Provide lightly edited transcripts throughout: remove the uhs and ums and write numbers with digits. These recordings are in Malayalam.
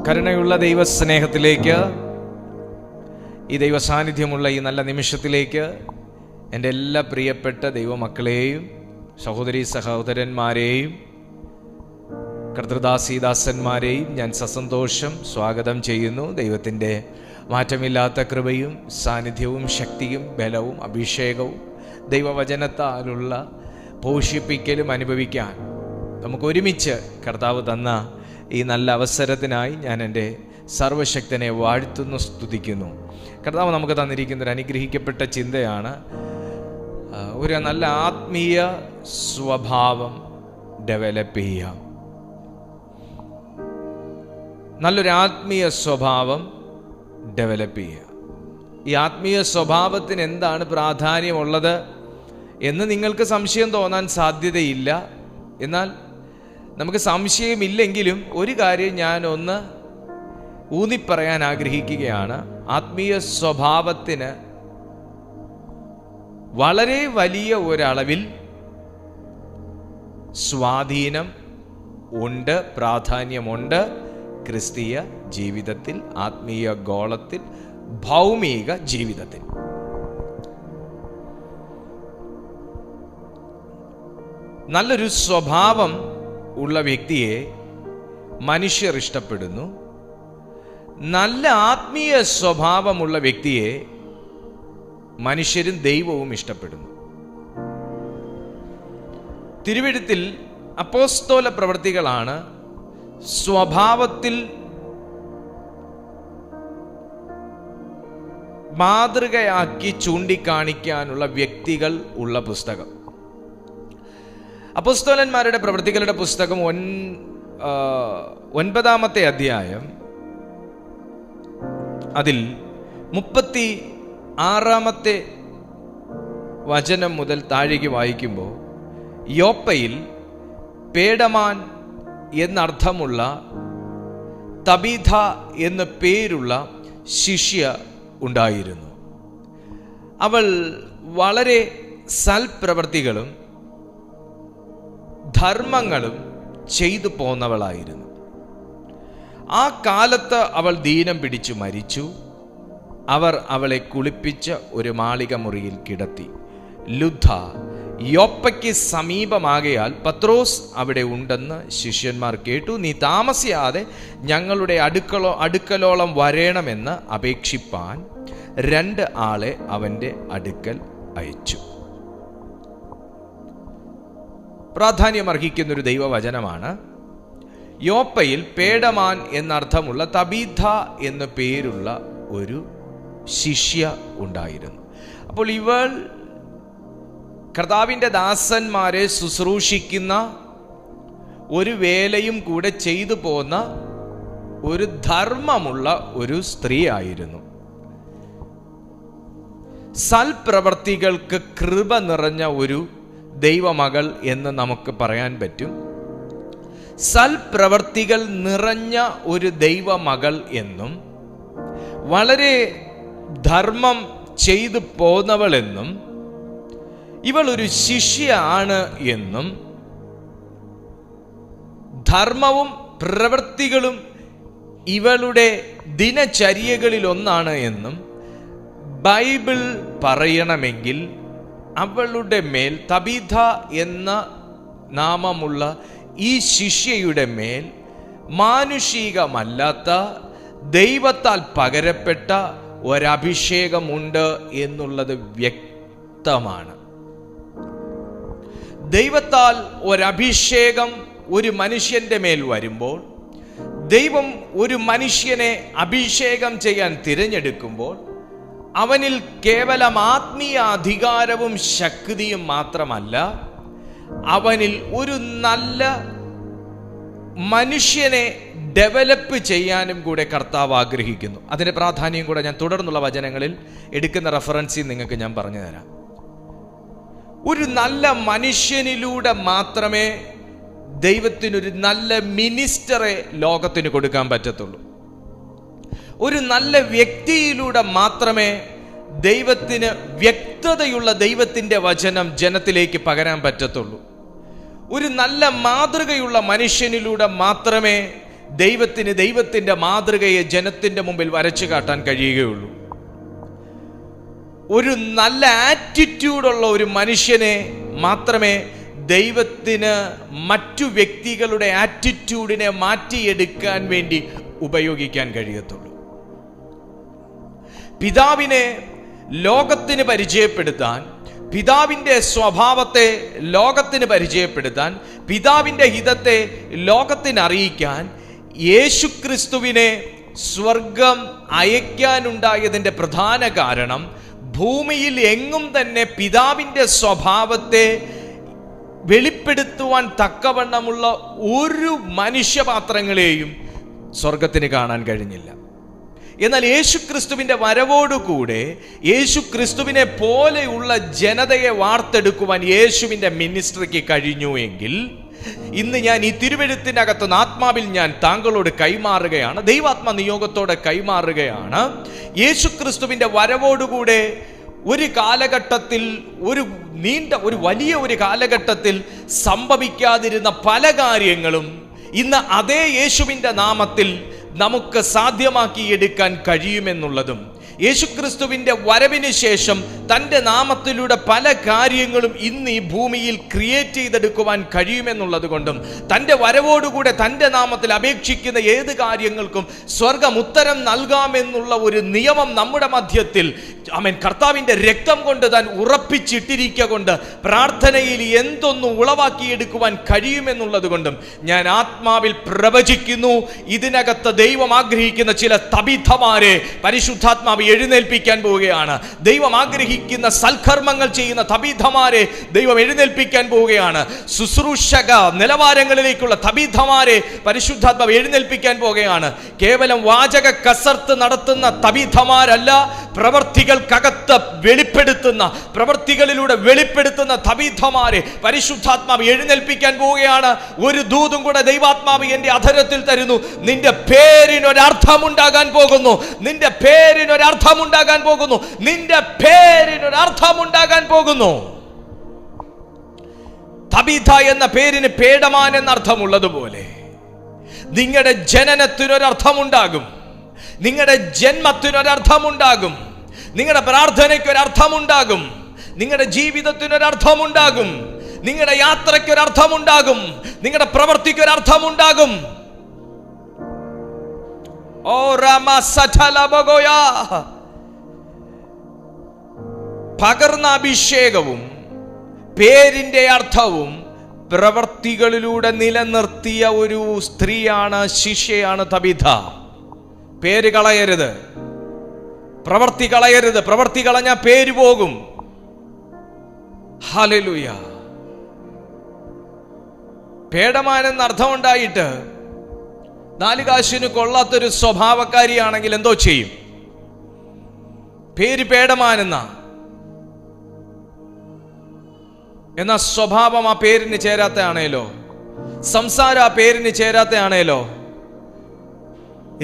കരുണയുള്ള ദൈവസ്നേഹത്തിലേക്ക്, ഈ ദൈവ സാന്നിധ്യമുള്ള ഈ നല്ല നിമിഷത്തിലേക്ക് എൻ്റെ എല്ലാ പ്രിയപ്പെട്ട ദൈവമക്കളെയും സഹോദരീ സഹോദരന്മാരെയും കർത്തൃദാസീദാസന്മാരെയും ഞാൻ സസന്തോഷം സ്വാഗതം ചെയ്യുന്നു. ദൈവത്തിൻ്റെ മാറ്റമില്ലാത്ത കൃപയും സാന്നിധ്യവും ശക്തിയും ബലവും അഭിഷേകവും ദൈവവചനത്താലുള്ള പോഷിപ്പിക്കലും അനുഭവിക്കാൻ നമുക്ക് ഒരുമിച്ച് കർത്താവ് തന്ന ഈ നല്ല അവസരത്തിനായി ഞാൻ എൻ്റെ സർവശക്തനെ വാഴ്ത്തുന്നു, സ്തുതിക്കുന്നു. കർത്താവ് നമുക്ക് തന്നിരിക്കുന്ന ഒരു അനുഗ്രഹിക്കപ്പെട്ട ചിന്തയാണ് ഒരു നല്ല ആത്മീയ സ്വഭാവം ഡെവലപ്പ് ചെയ്യാം. നല്ലൊരു ആത്മീയ സ്വഭാവം ഡെവലപ്പ് ചെയ്യുക. ഈ ആത്മീയ സ്വഭാവത്തിന് എന്താണ് പ്രാധാന്യമുള്ളത് എന്ന് നിങ്ങൾക്ക് സംശയം തോന്നാൻ സാധ്യതയില്ല. എന്നാൽ നമുക്ക് സംശയമില്ലെങ്കിലും ഒരു കാര്യം ഞാനൊന്ന് ഊന്നിപ്പറയാൻ ആഗ്രഹിക്കുകയാണ്. ആത്മീയ സ്വഭാവത്തിന് വളരെ വലിയ ഒരളവിൽ സ്വാധീനം ഉണ്ട്, പ്രാധാന്യമുണ്ട് ക്രിസ്തീയ ജീവിതത്തിൽ, ആത്മീയ ഗോളത്തിൽ, ഭൗമിക ജീവിതത്തിൽ. നല്ലൊരു സ്വഭാവം ഉള്ള വ്യക്തിയെ മനുഷ്യർ ഇഷ്ടപ്പെടുന്നു. നല്ല ആത്മീയ സ്വഭാവമുള്ള വ്യക്തിയെ മനുഷ്യരും ദൈവവും ഇഷ്ടപ്പെടുന്നു. തിരുവെഴുത്തിൽ അപ്പോസ്തല പ്രവൃത്തികളാണ് സ്വഭാവത്തിൽ മാതൃകയാക്കി ചൂണ്ടിക്കാണിക്കാനുള്ള വ്യക്തികൾ ഉള്ള പുസ്തകം. അപ്പോസ്തലന്മാരുടെ പ്രവൃത്തികളുടെ പുസ്തകം 9-ാമത്തെ അധ്യായം, അതിൽ 36-ാമത്തെ വചനം മുതൽ താഴേക്ക് വായിക്കുമ്പോൾ, യോപ്പയിൽ പേടമാൻ എന്നർത്ഥമുള്ള തബീഥ എന്ന പേരുള്ള ശിഷ്യ ഉണ്ടായിരുന്നു. അവൾ വളരെ സൽപ്രവൃത്തികളും ധർമ്മങ്ങളും ചെയ്തു പോന്നവളായിരുന്നു. ആ കാലത്ത് അവൾ ദീനം പിടിച്ചു മരിച്ചു. അവർ അവളെ കുളിപ്പിച്ച ഒരു മാളിക മുറിയിൽ കിടത്തി. ലുദ്ദ യോപ്പയ്ക്ക് സമീപമാകയാൽ പത്രോസ് അവിടെ ഉണ്ടെന്ന് ശിഷ്യന്മാർ കേട്ടു. നീ താമസിയാതെ ഞങ്ങളുടെ അടുക്കലോളം വരണമെന്ന് അപേക്ഷിപ്പാൻ 2 ആളെ അവൻ്റെ അടുക്കൽ അയച്ചു. പ്രാധാന്യമർഹിക്കുന്നൊരു ദൈവവചനമാണ്. യോപ്പയിൽ പേടമാൻ എന്നർത്ഥമുള്ള തബീഥ എന്ന പേരുള്ള ഒരു ശിഷ്യ ഉണ്ടായിരുന്നു. അപ്പോൾ ഇവൾ കർത്താവിൻ്റെ ദാസന്മാരെ ശുശ്രൂഷിക്കുന്ന ഒരു വേലയും കൂടെ ചെയ്തു പോന്ന ഒരു ധർമ്മമുള്ള ഒരു സ്ത്രീ ആയിരുന്നു. സൽപ്രവർത്തികൾക്ക് കൃപ നിറഞ്ഞ ഒരു ദൈവമകൾ എന്ന് നമുക്ക് പറയാൻ പറ്റും. സൽപ്രവർത്തികൾ നിറഞ്ഞ ഒരു ദൈവമകൾ എന്നും വളരെ ധർമ്മം ചെയ്തു പോന്നവളെന്നും ഇവൾ ഒരു ശിഷ്യ ആണ് എന്നും ധർമ്മവും പ്രവൃത്തികളും ഇവളുടെ ദിനചര്യകളിൽ ഒന്നാണ് എന്നും ബൈബിൾ പറയണമെങ്കിൽ അവളുടെ മേൽ തബീഥ എന്ന നാമമുള്ള ഈ ശിഷ്യയുടെ മേൽ മാനുഷികമല്ലാത്ത ദൈവത്താൽ പകരപ്പെട്ട ഒരഭിഷേകമുണ്ട് എന്നുള്ളത് വ്യക്തമാണ്. ദൈവത്താൽ ഒരഭിഷേകം ഒരു മനുഷ്യന്റെ മേൽ വരുമ്പോൾ, ദൈവം ഒരു മനുഷ്യനെ അഭിഷേകം ചെയ്യാൻ തിരഞ്ഞെടുക്കുമ്പോൾ, അവനിൽ കേവലം ആത്മീയ അധികാരവും ശക്തിയും മാത്രമല്ല, അവനിൽ ഒരു നല്ല മനുഷ്യനെ ഡെവലപ്പ് ചെയ്യാനും കൂടെ കർത്താവ് ആഗ്രഹിക്കുന്നു. അതിൻ്റെ പ്രാധാന്യം കൂടെ ഞാൻ തുടർന്നുള്ള വചനങ്ങളിൽ എടുക്കുന്ന റെഫറൻസിൽ നിങ്ങൾക്ക് ഞാൻ പറഞ്ഞു തരാം. ഒരു നല്ല മനുഷ്യനിലൂടെ മാത്രമേ ദൈവത്തിനൊരു നല്ല മിനിസ്റ്ററെ ലോകത്തിന് കൊടുക്കാൻ പറ്റത്തുള്ളൂ. ഒരു നല്ല വ്യക്തിയിലൂടെ മാത്രമേ ദൈവത്തിന് വ്യക്തതയുള്ള ദൈവത്തിൻ്റെ വചനം ജനത്തിലേക്ക് പകരാൻ പറ്റത്തുള്ളൂ. ഒരു നല്ല മാതൃകയുള്ള മനുഷ്യനിലൂടെ മാത്രമേ ദൈവത്തിന് ദൈവത്തിൻ്റെ മാതൃകയെ ജനത്തിൻ്റെ മുമ്പിൽ വരച്ചു കാട്ടാൻ കഴിയുകയുള്ളൂ. ഒരു നല്ല ആറ്റിറ്റ്യൂഡുള്ള ഒരു മനുഷ്യനെ മാത്രമേ ദൈവത്തിന് മറ്റു വ്യക്തികളുടെ ആറ്റിറ്റ്യൂഡിനെ മാറ്റിയെടുക്കാൻ വേണ്ടി ഉപയോഗിക്കാൻ കഴിയത്തുള്ളൂ. പിതാവിനെ ലോകത്തിന് പരിചയപ്പെടുത്താൻ, പിതാവിൻ്റെ സ്വഭാവത്തെ ലോകത്തിന് പരിചയപ്പെടുത്താൻ, പിതാവിൻ്റെ ഹിതത്തെ ലോകത്തിന് അറിയിക്കാൻ യേശുക്രിസ്തുവിനെ സ്വർഗം അയക്കാനുണ്ടായതിൻ്റെ പ്രധാന കാരണം ഭൂമിയിൽ എങ്ങും തന്നെ പിതാവിൻ്റെ സ്വഭാവത്തെ വെളിപ്പെടുത്തുവാൻ തക്കവണ്ണമുള്ള ഒരു മനുഷ്യപാത്രങ്ങളെയും സ്വർഗത്തിന് കാണാൻ കഴിഞ്ഞില്ല. എന്നാൽ യേശുക്രിസ്തുവിൻ്റെ വരവോടുകൂടെ യേശുക്രിസ്തുവിനെ പോലെയുള്ള ജനതയെ വാർത്തെടുക്കുവാൻ യേശുവിൻ്റെ മിനിസ്ട്രിക്ക് കഴിഞ്ഞു എങ്കിൽ ഇന്ന് ഞാൻ ഈ തിരുവെഴുത്തിനകത്തുനിന്ന് ആത്മാവിൽ ഞാൻ താങ്കളോട് കൈമാറുകയാണ്, ദൈവാത്മ നിയോഗത്തോടെ കൈമാറുകയാണ്. യേശുക്രിസ്തുവിൻ്റെ വരവോടുകൂടെ ഒരു കാലഘട്ടത്തിൽ, ഒരു വലിയ കാലഘട്ടത്തിൽ സംഭവിക്കാതിരുന്ന പല കാര്യങ്ങളും ഇന്ന് അതേ യേശുവിൻ്റെ നാമത്തിൽ നമുക്ക് സാധ്യമാക്കിയെടുക്കാൻ കഴിയുമെന്നുള്ളതും, യേശുക്രിസ്തുവിൻ്റെ വരവിന് ശേഷം തൻ്റെ നാമത്തിലൂടെ പല കാര്യങ്ങളും ഇന്ന് ഈ ഭൂമിയിൽ ക്രിയേറ്റ് ചെയ്തെടുക്കുവാൻ കഴിയുമെന്നുള്ളത് കൊണ്ടും, തൻ്റെ വരവോടുകൂടെ തൻ്റെ നാമത്തിൽ അപേക്ഷിക്കുന്ന ഏത് കാര്യങ്ങൾക്കും സ്വർഗം ഉത്തരം നൽകാമെന്നുള്ള ഒരു നിയമം നമ്മുടെ മധ്യത്തിൽ കർത്താവിൻ്റെ രക്തം കൊണ്ട് താൻ ഉറപ്പിച്ചിട്ടിരിക്കുക കൊണ്ട് പ്രാർത്ഥനയിൽ എന്തൊന്നും ഉളവാക്കിയെടുക്കുവാൻ കഴിയുമെന്നുള്ളത് കൊണ്ടും ഞാൻ ആത്മാവിൽ പ്രവചിക്കുന്നു. ഇതിനകത്ത് ദൈവം ആഗ്രഹിക്കുന്ന ചില തബീഥമാരെ പരിശുദ്ധാത്മാവ് എഴുന്നേൽപ്പിക്കാൻ പോവുകയാണ്. ദൈവം ആഗ്രഹിക്കുന്ന സൽക്കർമ്മങ്ങൾ ചെയ്യുന്ന തബീഥമാരെ ദൈവം എഴുന്നേൽപ്പിക്കാൻ പോവുകയാണ്. ശുശ്രൂഷക നിലവാരങ്ങളിലേക്കുള്ള തബീഥമാരെ പരിശുദ്ധാത്മാവ് എഴുന്നേൽപ്പിക്കാൻ പോവുകയാണ്. കേവലം വാചക കസർത്ത് നടത്തുന്ന തബീഥമാരല്ല, പ്രവർത്തികൾക്കകത്ത് വെളിപ്പെടുത്തുന്ന, പ്രവർത്തികളിലൂടെ വെളിപ്പെടുത്തുന്ന തബീഥമാരെ പരിശുദ്ധാത്മാവ് എഴുന്നേൽപ്പിക്കാൻ പോവുകയാണ്. ഒരു ദൂതും കൂടെ ദൈവാത്മാവ് എന്റെ അധരത്തിൽ തരുന്നു. നിന്റെ പേരിനൊരർത്ഥമുണ്ടാകാൻ പോകുന്നു. നിന്റെ പേരിനൊരർത്ഥമുണ്ടാകാൻ പോകുന്നു. നിന്റെ പേരിനൊരർത്ഥമുണ്ടാകാൻ പോകുന്നു. തബീഥ എന്ന പേരിന് പേടമാൻ എന്നർത്ഥമുള്ളതുപോലെ നിങ്ങളുടെ ജനനത്തിനൊരർത്ഥമുണ്ടാകും, നിങ്ങളുടെ ജന്മത്തിനൊരർത്ഥമുണ്ടാകും, നിങ്ങളുടെ പ്രാർത്ഥനയ്ക്കൊരർത്ഥമുണ്ടാകും, നിങ്ങളുടെ ജീവിതത്തിനൊരർത്ഥമുണ്ടാകും, നിങ്ങളുടെ യാത്രയ്ക്കൊരർത്ഥമുണ്ടാകും, നിങ്ങളുടെ പ്രവൃത്തിക്കൊരർത്ഥമുണ്ടാകും. ഓ രാമ സഠലബഗോയ, പകർന്ന അഭിഷേകവും പേരിന്റെ അർത്ഥവും പ്രവർത്തികളിലൂടെ നിലനിർത്തിയ ഒരു സ്ത്രീയാണ്, ശിഷ്യയാണ് തബീഥ. പേര് കളയരുത്, പ്രവർത്തി കളയരുത്. പ്രവർത്തി കളഞ്ഞ പേര് പോകും. ഹല്ലേലൂയ. പേടമാനെന്ന് അർത്ഥമുണ്ടായിട്ട് 4 കാശിന് കൊള്ളാത്തൊരു സ്വഭാവക്കാരിയാണെങ്കിൽ എന്തോ ചെയ്യും? പേര് പേടമാനെന്ന, എന്നാ സ്വഭാവം ആ പേരിന് ചേരാത്തയാണേലോ, സംസാരം ആ പേരിന് ചേരാത്തയാണേലോ,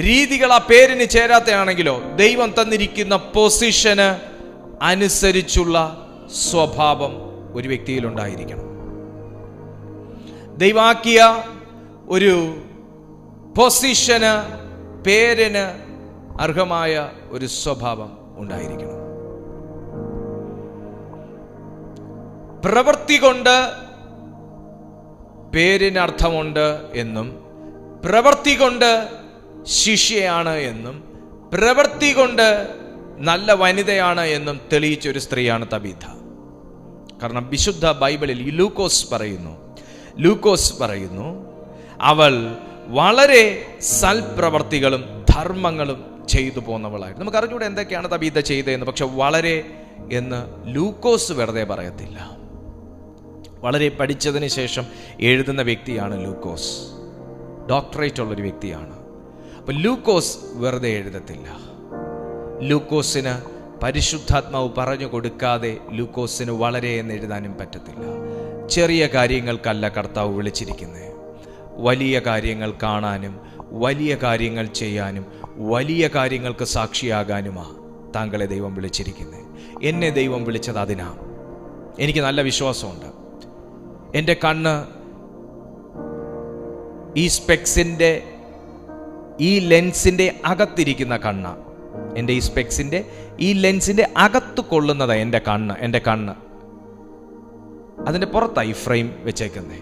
രീതികൾ ആ പേരിന് ചേരാത്തയാണെങ്കിലോ, ദൈവം തന്നിരിക്കുന്ന പൊസിഷന് അനുസരിച്ചുള്ള സ്വഭാവം ഒരു വ്യക്തിയിൽ ഉണ്ടായിരിക്കണം. ദൈവാക്കിയ ഒരു പൊസിഷന്, പേരിന് അർഹമായ ഒരു സ്വഭാവം ഉണ്ടായിരിക്കണം. പ്രവൃത്തി കൊണ്ട് പേരിന് അർത്ഥമുണ്ട് എന്നും, പ്രവൃത്തി കൊണ്ട് ശിഷ്യയാണ് എന്നും, പ്രവൃത്തി കൊണ്ട് നല്ല വനിതയാണ് എന്നും തെളിയിച്ചൊരു സ്ത്രീയാണ് തബീഥ. കാരണം വിശുദ്ധ ബൈബിളിൽ ലൂക്കോസ് പറയുന്നു അവൾ വളരെ സൽപ്രവർത്തികളും ധർമ്മങ്ങളും ചെയ്തു പോന്നവളായിരുന്നു. നമുക്ക് അറിഞ്ഞൂടെ എന്തൊക്കെയാണ് തബീഥ ചെയ്തതെന്ന്. പക്ഷെ വളരെ എന്ന് ലൂക്കോസ് വെറുതെ പറയത്തില്ല. വളരെ പഠിച്ചതിന് ശേഷം എഴുതുന്ന വ്യക്തിയാണ് ലൂക്കോസ്. ഡോക്ടറേറ്റ് ഉള്ളൊരു വ്യക്തിയാണ്. അപ്പം ലൂക്കോസ് വെറുതെ എഴുതത്തില്ല. ലൂക്കോസിന് പരിശുദ്ധാത്മാവ് പറഞ്ഞു കൊടുക്കാതെ ലൂക്കോസിന് വളരെ എന്ന് എഴുതാനും പറ്റത്തില്ല. ചെറിയ കാര്യങ്ങൾക്കല്ല കർത്താവ് വിളിച്ചിരിക്കുന്നത്, വലിയ കാര്യങ്ങൾ കാണാനും വലിയ കാര്യങ്ങൾ ചെയ്യാനും വലിയ കാര്യങ്ങൾക്ക് സാക്ഷിയാകാനുമാണ് താങ്കളെ ദൈവം വിളിച്ചിരിക്കുന്നത്. എന്നെ ദൈവം വിളിച്ചത് അതിനാ. എനിക്ക് നല്ല വിശ്വാസമുണ്ട്. എൻ്റെ കണ്ണ് ഈ സ്പെക്സിൻ്റെ ഈ ലെൻസിൻ്റെ അകത്തിരിക്കുന്ന കണ്ണ്, എൻ്റെ ഈ സ്പെക്സിൻ്റെ ഈ ലെൻസിൻ്റെ അകത്ത് കൊള്ളുന്നതാണ് എൻ്റെ കണ്ണ്. അതിൻ്റെ പുറത്തായി ഫ്രെയിം വെച്ചേക്കുന്നേ.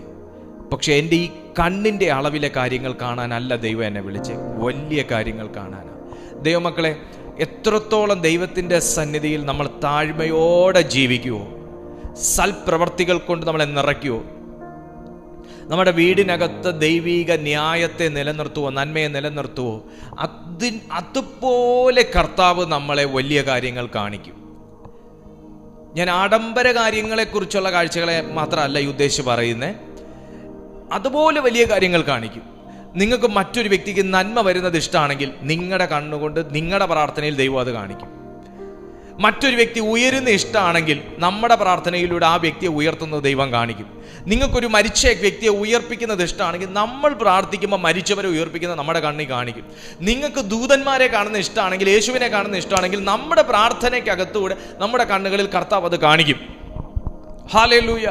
പക്ഷെ എൻ്റെ ഈ കണ്ണിൻ്റെ അളവിലെ കാര്യങ്ങൾ കാണാനല്ല ദൈവം എന്നെ വിളിച്ച്, വലിയ കാര്യങ്ങൾ കാണാനാണ്. ദൈവമക്കളെ, എത്രത്തോളം ദൈവത്തിൻ്റെ സന്നിധിയിൽ നമ്മൾ താഴ്മയോടെ ജീവിക്കുവോ, സൽപ്രവർത്തികൾ കൊണ്ട് നമ്മളെ നിറയ്ക്കുവോ, നമ്മുടെ വീടിനകത്ത് ദൈവിക ന്യായത്തെ നിലനിർത്തുവോ, നന്മയെ നിലനിർത്തുവോ, അതുപോലെ കർത്താവ് നമ്മളെ വലിയ കാര്യങ്ങൾ കാണിക്കും. ഞാൻ ആഡംബര കാര്യങ്ങളെക്കുറിച്ചുള്ള കാഴ്ചകളെ മാത്രമല്ല ഈ ഉദ്ദേശിച്ച് പറയുന്നത്, അതുപോലെ വലിയ കാര്യങ്ങൾ കാണിക്കും. നിങ്ങൾക്ക് മറ്റൊരു വ്യക്തിക്ക് നന്മ വരുന്നത് ഇഷ്ടമാണെങ്കിൽ നിങ്ങളുടെ കണ്ണുകൊണ്ട് നിങ്ങളുടെ പ്രാർത്ഥനയിൽ ദൈവം അത് കാണിക്കും. മറ്റൊരു വ്യക്തി ഉയരുന്ന ഇഷ്ടമാണെങ്കിൽ നമ്മുടെ പ്രാർത്ഥനയിലൂടെ ആ വ്യക്തിയെ ഉയർത്തുന്നത് ദൈവം കാണിക്കും. നിങ്ങൾക്കൊരു മരിച്ച വ്യക്തിയെ ഉയർപ്പിക്കുന്നത് ഇഷ്ടമാണെങ്കിൽ നമ്മൾ പ്രാർത്ഥിക്കുമ്പോൾ മരിച്ചവരെ ഉയർപ്പിക്കുന്നത് നമ്മുടെ കണ്ണിൽ കാണിക്കും. നിങ്ങൾക്ക് ദൂതന്മാരെ കാണുന്ന ഇഷ്ടമാണെങ്കിൽ, യേശുവിനെ കാണുന്ന ഇഷ്ടമാണെങ്കിൽ നമ്മുടെ പ്രാർത്ഥനയ്ക്കകത്തൂടെ നമ്മുടെ കണ്ണുകളിൽ കർത്താവ് അത് കാണിക്കും. ഹല്ലേലൂയ.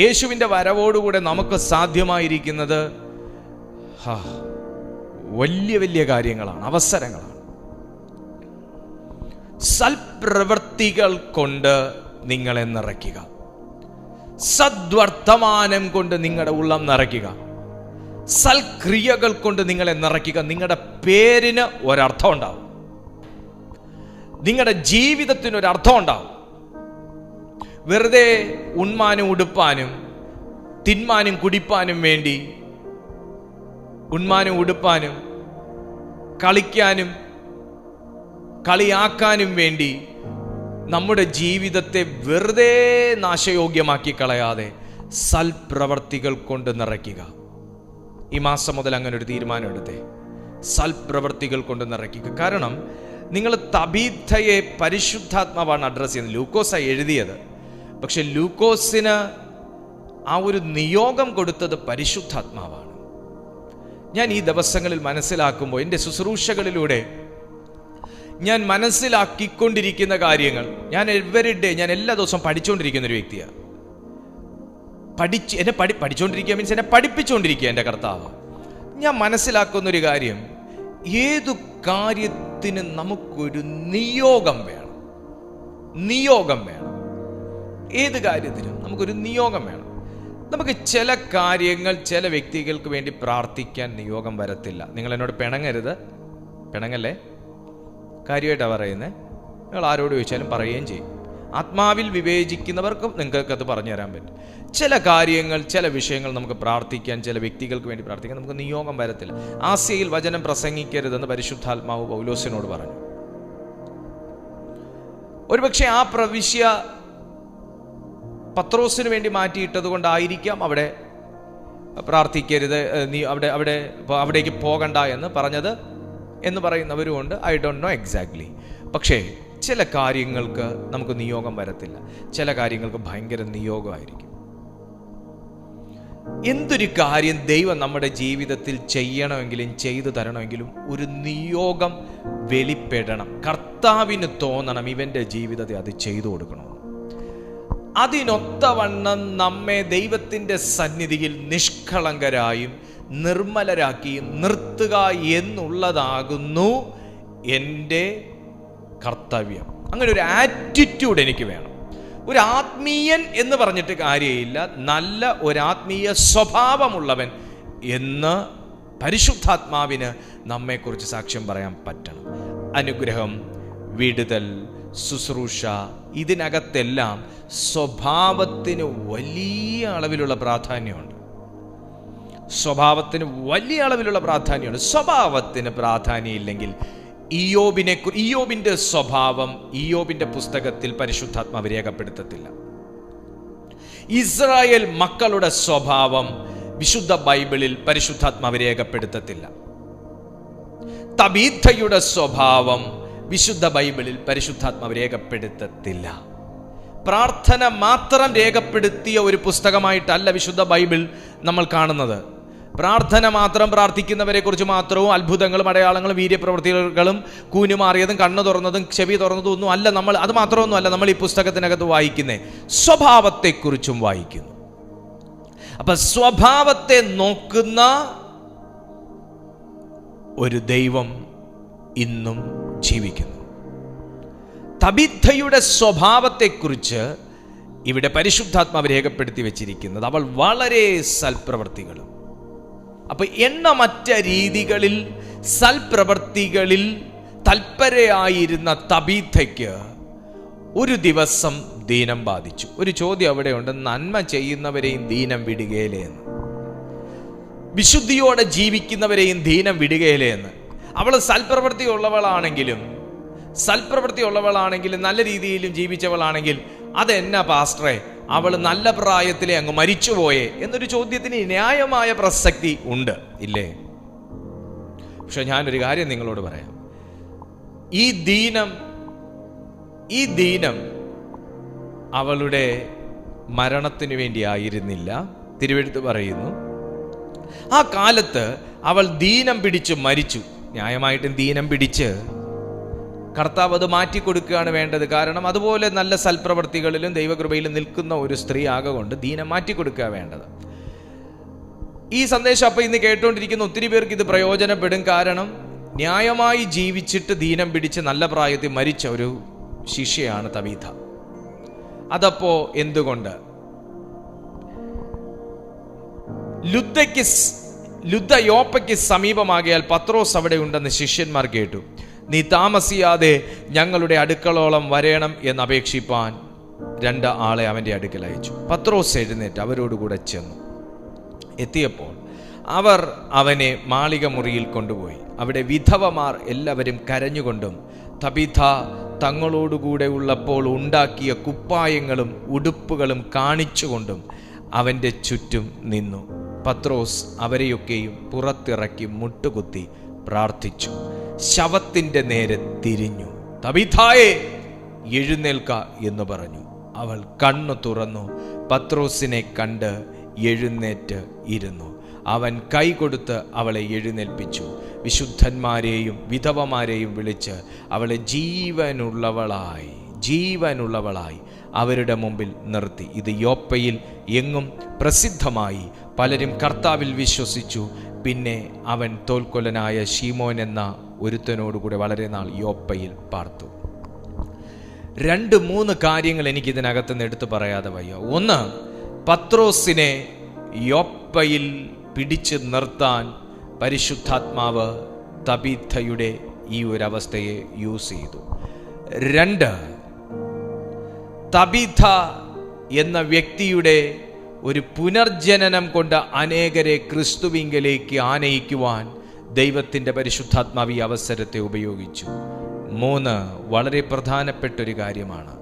യേശുവിൻ്റെ വരവോടുകൂടെ നമുക്ക് സാധ്യമായിരിക്കുന്നത് വലിയ വലിയ കാര്യങ്ങളാണ്, അവസരങ്ങളാണ്. സൽപ്രവൃത്തികൾ കൊണ്ട് നിങ്ങളെ നിറയ്ക്കുക, സദ്വർത്തമാനം കൊണ്ട് നിങ്ങളുടെ ഉള്ളം നിറയ്ക്കുക, സൽക്രിയകൾ കൊണ്ട് നിങ്ങളെ നിറയ്ക്കുക. നിങ്ങളുടെ പേരിന് ഒരർത്ഥം ഉണ്ടാവും, നിങ്ങളുടെ ജീവിതത്തിനൊരർത്ഥം ഉണ്ടാവും. വെറുതെ ഉണ്മാനും ഉടുപ്പാനും തിന്മാനും കുടിപ്പാനും വേണ്ടി, ഉണ്മാനും ഉടുപ്പാനും കളിക്കാനും കളിയാക്കാനും വേണ്ടി നമ്മുടെ ജീവിതത്തെ വെറുതെ നാശയോഗ്യമാക്കി കളയാതെ സൽപ്രവർത്തികൾ കൊണ്ട് നിറയ്ക്കുക. ഈ മാസം മുതൽ അങ്ങനെ ഒരു തീരുമാനം എടുത്തേ, സൽപ്രവർത്തികൾ കൊണ്ട് നിറയ്ക്കുക. കാരണം നിങ്ങൾ തബീഥയെ പരിശുദ്ധാത്മാവാണ് അഡ്രസ് ചെയ്യുന്നത്. ലൂക്കോസാണ് എഴുതിയത്, പക്ഷെ ലൂക്കോസിന് ആ ഒരു നിയോഗം കൊടുത്തത് പരിശുദ്ധാത്മാവാണ്. ഞാൻ ഈ ദിവസങ്ങളിൽ മനസ്സിലാക്കുമ്പോൾ, എൻ്റെ ശുശ്രൂഷകളിലൂടെ ഞാൻ മനസ്സിലാക്കിക്കൊണ്ടിരിക്കുന്ന കാര്യങ്ങൾ, ഞാൻ എല്ലാ ദിവസവും പഠിച്ചുകൊണ്ടിരിക്കുന്ന ഒരു വ്യക്തിയാണ്. പഠിച്ചുകൊണ്ടിരിക്കുക മീൻസ് എന്നെ പഠിപ്പിച്ചുകൊണ്ടിരിക്കുക എൻ്റെ കർത്താവ്. ഞാൻ മനസ്സിലാക്കുന്നൊരു കാര്യം, ഏതു കാര്യത്തിന് നമുക്കൊരു നിയോഗം വേണം. ഏത് കാര്യത്തിനും നമുക്കൊരു നിയോഗം വേണം. നമുക്ക് ചില കാര്യങ്ങൾ ചില വ്യക്തികൾക്ക് വേണ്ടി പ്രാർത്ഥിക്കാൻ നിയോഗം വരത്തില്ല. നിങ്ങൾ എന്നോട് പിണങ്ങല്ലേ, കാര്യമായിട്ടാണ് പറയുന്നത്. നിങ്ങൾ ആരോട് ചോദിച്ചാലും പറയുകയും ചെയ്യും. ആത്മാവിൽ വിവേചിക്കുന്നവർക്കും നിങ്ങൾക്കത് പറഞ്ഞു തരാൻ പറ്റും. ചില കാര്യങ്ങൾ, ചില വിഷയങ്ങൾ നമുക്ക് പ്രാർത്ഥിക്കാൻ, ചില വ്യക്തികൾക്ക് വേണ്ടി പ്രാർത്ഥിക്കാൻ നമുക്ക് നിയോഗം വരത്തില്ല. ആസ്യയിൽ വചനം പ്രസംഗിക്കരുതെന്ന് പരിശുദ്ധാത്മാവ് പൗലോസിനോട് പറഞ്ഞു. ഒരുപക്ഷെ ആ പ്രവിശ്യ പത്രോസിന് വേണ്ടി മാറ്റിയിട്ടത് കൊണ്ടായിരിക്കാം അവിടെ പ്രാർത്ഥിക്കരുത്, നീ അവിടേക്ക് പോകണ്ട എന്ന് പറഞ്ഞത് എന്ന് പറയുന്നവരുമുണ്ട്. I don't know exactly. പക്ഷേ ചില കാര്യങ്ങൾക്ക് നമുക്ക് നിയോഗം വരത്തില്ല, ചില കാര്യങ്ങൾക്ക് ഭയങ്കര നിയോഗമായിരിക്കും. എന്തൊരു കാര്യം ദൈവം നമ്മുടെ ജീവിതത്തിൽ ചെയ്യണമെങ്കിലും ചെയ്തു തരണമെങ്കിലും ഒരു നിയോഗം വെളിപ്പെടണം. കർത്താവിന് തോന്നണം ഇവൻ്റെ ജീവിതത്തെ അത് ചെയ്തു കൊടുക്കണം. അതിനൊത്തവണ്ണം നമ്മെ ദൈവത്തിൻ്റെ സന്നിധിയിൽ നിഷ്കളങ്കരായും നിർമ്മലരാക്കിയും നിർത്തുക എന്നുള്ളതാകുന്നു എൻ്റെ കർത്തവ്യം. അങ്ങനെ ഒരു ആറ്റിറ്റ്യൂഡ് എനിക്ക് വേണം. ഒരു ആത്മീയൻ എന്ന് പറഞ്ഞിട്ട് കാര്യമില്ല, നല്ല ഒരു ആത്മീയ സ്വഭാവമുള്ളവൻ എന്ന് പരിശുദ്ധാത്മാവിന് നമ്മെക്കുറിച്ച് സാക്ഷ്യം പറയാൻ പറ്റണം. അനുഗ്രഹം, വിടുതൽ, ശുശ്രൂഷ, ഇതിനകത്തെല്ലാം സ്വഭാവത്തിന് വലിയ അളവിലുള്ള പ്രാധാന്യമുണ്ട്. സ്വഭാവത്തിന് പ്രാധാന്യമില്ലെങ്കിൽ ഇയ്യോബിന്റെ സ്വഭാവം ഇയ്യോബിന്റെ പുസ്തകത്തിൽ പരിശുദ്ധാത്മാവ് രേഖപ്പെടുത്തത്തില്ല. ഇസ്രായേൽ മക്കളുടെ സ്വഭാവം വിശുദ്ധ ബൈബിളിൽ പരിശുദ്ധാത്മാവ് രേഖപ്പെടുത്തത്തില്ല. തബീഥയുടെ സ്വഭാവം വിശുദ്ധ ബൈബിളിൽ പരിശുദ്ധാത്മാവ് രേഖപ്പെടുത്തത്തില്ല. പ്രാർത്ഥന മാത്രം രേഖപ്പെടുത്തിയ ഒരു പുസ്തകമായിട്ടല്ല വിശുദ്ധ ബൈബിൾ നമ്മൾ കാണുന്നത്. പ്രാർത്ഥന മാത്രം പ്രാർത്ഥിക്കുന്നവരെ കുറിച്ച് മാത്രവും അത്ഭുതങ്ങളും അടയാളങ്ങളും വീര്യപ്രവൃത്തികളും കൂനുമാറിയതും കണ്ണു തുറന്നതും ചെവി തുറന്നതും ഒന്നും അല്ല നമ്മൾ, അത് മാത്രമൊന്നുമല്ല നമ്മൾ ഈ പുസ്തകത്തിനകത്ത് വായിക്കുന്നേ, സ്വഭാവത്തെക്കുറിച്ചും വായിക്കുന്നു. അപ്പൊ സ്വഭാവത്തെ നോക്കുന്ന ഒരു ദൈവം ഇന്നും ജീവിക്കുന്നു. തബീഥയുടെ സ്വഭാവത്തെക്കുറിച്ച് ഇവിടെ പരിശുദ്ധാത്മാവ് രേഖപ്പെടുത്തി വെച്ചിരിക്കുന്നത്, അവൾ വളരെ സൽപ്രവർത്തികളും. അപ്പൊ എണ്ണമറ്റ രീതികളിൽ സൽപ്രവർത്തികളിൽ തൽപരയായിരുന്ന തബീഥയ്ക്ക് ഒരു ദിവസം ദീനം ബാധിച്ചു. ഒരു ചോദ്യം അവിടെയുണ്ട്, നന്മ ചെയ്യുന്നവരെയും ദീനം വിടുകയില്ലേ എന്ന്, വിശുദ്ധിയോടെ ജീവിക്കുന്നവരെയും ദീനം വിടുകയില്ലേ എന്ന്. അവൾ സൽപ്രവൃത്തി ഉള്ളവളാണെങ്കിലും നല്ല രീതിയിലും ജീവിച്ചവളാണെങ്കിൽ അതെന്നാ പാസ്റ്ററെ, അവൾ നല്ല പ്രായത്തിലെ അങ്ങ് മരിച്ചുപോയേ എന്നൊരു ചോദ്യത്തിന് ന്യായമായ പ്രസക്തി ഉണ്ട്, ഇല്ലേ? പക്ഷെ ഞാനൊരു കാര്യം നിങ്ങളോട് പറയാം. ഈ ദീനം അവളുടെ മരണത്തിനു വേണ്ടി ആയിരുന്നില്ല. തിരുവെഴുത്ത് പറയുന്നു, ആ കാലത്ത് അവൾ ദീനം പിടിച്ച് മരിച്ചു. ന്യായമായിട്ടും ദീനം പിടിച്ച് കർത്താവ് അത് മാറ്റിക്കൊടുക്കുകയാണ് വേണ്ടത്. കാരണം അതുപോലെ നല്ല സൽപ്രവർത്തികളിലും ദൈവകൃപയിലും നിൽക്കുന്ന ഒരു സ്ത്രീ ആകൊണ്ട് ദീനം മാറ്റിക്കൊടുക്കുക വേണ്ടത്. ഈ സന്ദേശം അപ്പം ഇന്ന് കേട്ടുകൊണ്ടിരിക്കുന്ന ഒത്തിരി പേർക്ക് ഇത് പ്രയോജനപ്പെടും. കാരണം ന്യായമായി ജീവിച്ചിട്ട് ദീനം പിടിച്ച് നല്ല പ്രായത്തിൽ മരിച്ച ഒരു ശിഷ്യയാണ് തബീഥ. അതപ്പോ എന്തുകൊണ്ട്? ലുദ്ദ യോപ്പയ്ക്ക് സമീപമാകിയാൽ പത്രോസ് അവിടെ ഉണ്ടെന്ന് ശിഷ്യന്മാർ കേട്ടു. നീ താമസിയാതെ ഞങ്ങളുടെ അടുക്കളോളം വരേണം എന്ന് അപേക്ഷിപ്പാൻ 2 ആളെ അവൻ്റെ അടുക്കൽ അയച്ചു. പത്രോസ് എഴുന്നേറ്റ് അവരോടുകൂടെ ചെന്നു. എത്തിയപ്പോൾ അവർ അവനെ മാളിക മുറിയിൽ കൊണ്ടുപോയി. അവിടെ വിധവമാർ എല്ലാവരും കരഞ്ഞുകൊണ്ടും തബീഥ തങ്ങളോടുകൂടെ ഉള്ളപ്പോൾ ഉണ്ടാക്കിയ കുപ്പായങ്ങളും ഉടുപ്പുകളും കാണിച്ചുകൊണ്ടും അവൻ്റെ ചുറ്റും നിന്നു. പത്രോസ് അവരെയൊക്കെയും പുറത്തിറക്കി മുട്ടുകുത്തി പ്രാർത്ഥിച്ചു. ശവത്തിൻ്റെ നേരെ തിരിഞ്ഞു, തബീഥായേ എഴുന്നേൽക്ക എന്ന് പറഞ്ഞു. അവൾ കണ്ണു തുറന്നു, പത്രോസിനെ കണ്ട് എഴുന്നേറ്റ് ഇരുന്നു. അവൻ കൈ കൊടുത്ത് അവളെ എഴുന്നേൽപ്പിച്ചു. വിശുദ്ധന്മാരെയും വിധവമാരെയും വിളിച്ച് അവളെ ജീവനുള്ളവളായി അവരുടെ മുമ്പിൽ നിർത്തി. ഇത് യോപ്പയിൽ എങ്ങും പ്രസിദ്ധമായി. പലരും കർത്താവിൽ വിശ്വസിച്ചു. പിന്നെ അവൻ തോൽക്കൊല്ലനായ ശീമോൻ എന്ന ഒരുത്തനോടുകൂടെ വളരെ നാൾ യോപ്പയിൽ പാർത്തു. 2-3 കാര്യങ്ങൾ എനിക്ക് ഇതിനകത്ത് നിന്ന് എടുത്തു പറയാതെ വയ്യ. ഒന്ന്, പത്രോസിനെ യോപ്പയിൽ പിടിച്ചു നിർത്താൻ പരിശുദ്ധാത്മാവ് തബീഥയുടെ ഈ ഒരു അവസ്ഥയെ യൂസ് ചെയ്തു. 2, തബീഥ എന്ന വ്യക്തിയുടെ ഒരു പുനർജനനം കൊണ്ട് അനേകരെ ക്രിസ്തുവിങ്കലേക്ക് ആനയിക്കുവാൻ ദൈവത്തിൻ്റെ പരിശുദ്ധാത്മാവ് ഈ അവസരത്തെ ഉപയോഗിച്ചു. 3, വളരെ പ്രധാനപ്പെട്ട ഒരു കാര്യമാണ്.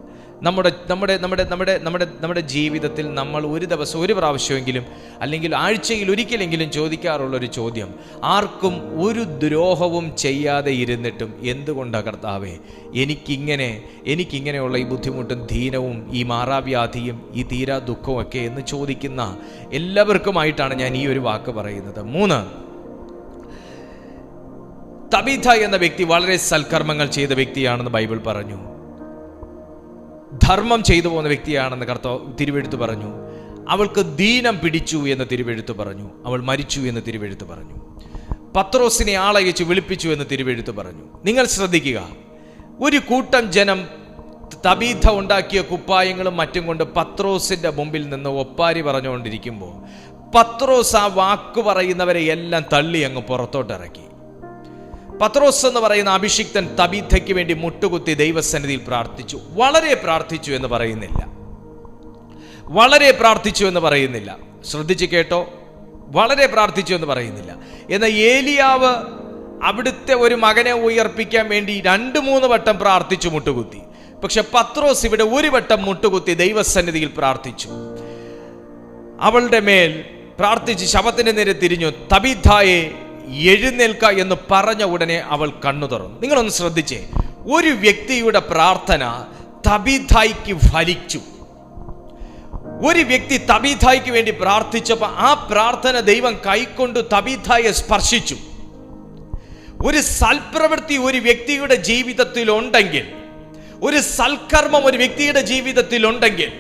നമ്മുടെ ജീവിതത്തിൽ നമ്മൾ ഒരു ദിവസം ഒരു പ്രാവശ്യമെങ്കിലും അല്ലെങ്കിൽ ആഴ്ചയിൽ ഒരിക്കലെങ്കിലും ചോദിക്കാറുള്ളൊരു ചോദ്യം, ആർക്കും ഒരു ദ്രോഹവും ചെയ്യാതെ ഇരുന്നിട്ടും എന്തുകൊണ്ടാണ് കർത്താവേ എനിക്കിങ്ങനെയുള്ള ഈ ബുദ്ധിമുട്ടും ദീനവും ഈ മാറാവ്യാധിയും ഈ തീരാ ദുഃഖവും ഒക്കെ എന്ന് ചോദിക്കുന്ന എല്ലാവർക്കുമായിട്ടാണ് ഞാൻ ഈ ഒരു വാക്ക് പറയുന്നത്. 3, തബീഥ എന്ന വ്യക്തി വളരെ സൽക്കർമ്മങ്ങൾ ചെയ്ത വ്യക്തിയാണെന്ന് ബൈബിൾ പറഞ്ഞു. ധർമ്മം ചെയ്തു പോകുന്ന വ്യക്തിയാണെന്ന് തിരുവെഴുത്ത് പറഞ്ഞു. അവൾക്ക് ദീനം പിടിച്ചു എന്ന് തിരുവെഴുത്ത് പറഞ്ഞു. അവൾ മരിച്ചു എന്ന് തിരുവെഴുത്ത് പറഞ്ഞു. പത്രോസിനെ ആളയച്ച് വിളിപ്പിച്ചു എന്ന് തിരുവെഴുത്ത് പറഞ്ഞു. നിങ്ങൾ ശ്രദ്ധിക്കുക, ഒരു കൂട്ടം ജനം തബീഥ ഉണ്ടാക്കിയ കുപ്പായങ്ങളും മറ്റും കൊണ്ട് പത്രോസിന്റെ മുമ്പിൽ നിന്ന് ഒപ്പാരി പറഞ്ഞുകൊണ്ടിരിക്കുമ്പോൾ പത്രോസ് ആ വാക്ക് പറയുന്നവരെ എല്ലാം തള്ളി അങ്ങ് പുറത്തോട്ടിറക്കി. പത്രോസ് എന്ന് പറയുന്ന അഭിഷിക്തൻ തബീഥയ്ക്ക് വേണ്ടി മുട്ടുകുത്തി ദൈവസന്നിധിയിൽ പ്രാർത്ഥിച്ചു. വളരെ പ്രാർത്ഥിച്ചു എന്ന് പറയുന്നില്ല. ശ്രദ്ധിച്ച് കേട്ടോ, വളരെ പ്രാർത്ഥിച്ചു എന്ന് പറയുന്നില്ല. എന്നാൽ ഏലിയാവ് അവിടുത്തെ ഒരു മകനെ ഉയർപ്പിക്കാൻ വേണ്ടി 2-3 വട്ടം പ്രാർത്ഥിച്ചു മുട്ടുകുത്തി. പക്ഷെ പത്രോസ് ഇവിടെ 1 വട്ടം മുട്ടുകുത്തി ദൈവസന്നിധിയിൽ പ്രാർത്ഥിച്ചു. അവളുടെ മേൽ പ്രാർത്ഥിച്ച് ശവത്തിന് നേരെ തിരിഞ്ഞു. തബീഥായെ എഴുന്നേൽക്ക എന്ന് പറഞ്ഞ ഉടനെ അവൾ കണ്ണു തുറന്നു. നിങ്ങളൊന്ന് ശ്രദ്ധിച്ചേ, ഒരു വ്യക്തിയുടെ പ്രാർത്ഥന തബീഥായ്ക്ക് ഫലിച്ചു. ഒരു വ്യക്തി തബീഥായ്ക്ക് വേണ്ടി പ്രാർത്ഥിച്ചപ്പോൾ ആ പ്രാർത്ഥന ദൈവം കൈക്കൊണ്ട് തബീഥായെ സ്പർശിച്ചു. ഒരു സൽപ്രവൃത്തി ഒരു വ്യക്തിയുടെ ജീവിതത്തിൽ ഉണ്ടെങ്കിൽ, ഒരു സൽക്കർമ്മം ഒരു വ്യക്തിയുടെ ജീവിതത്തിൽ ഉണ്ടെങ്കിൽ,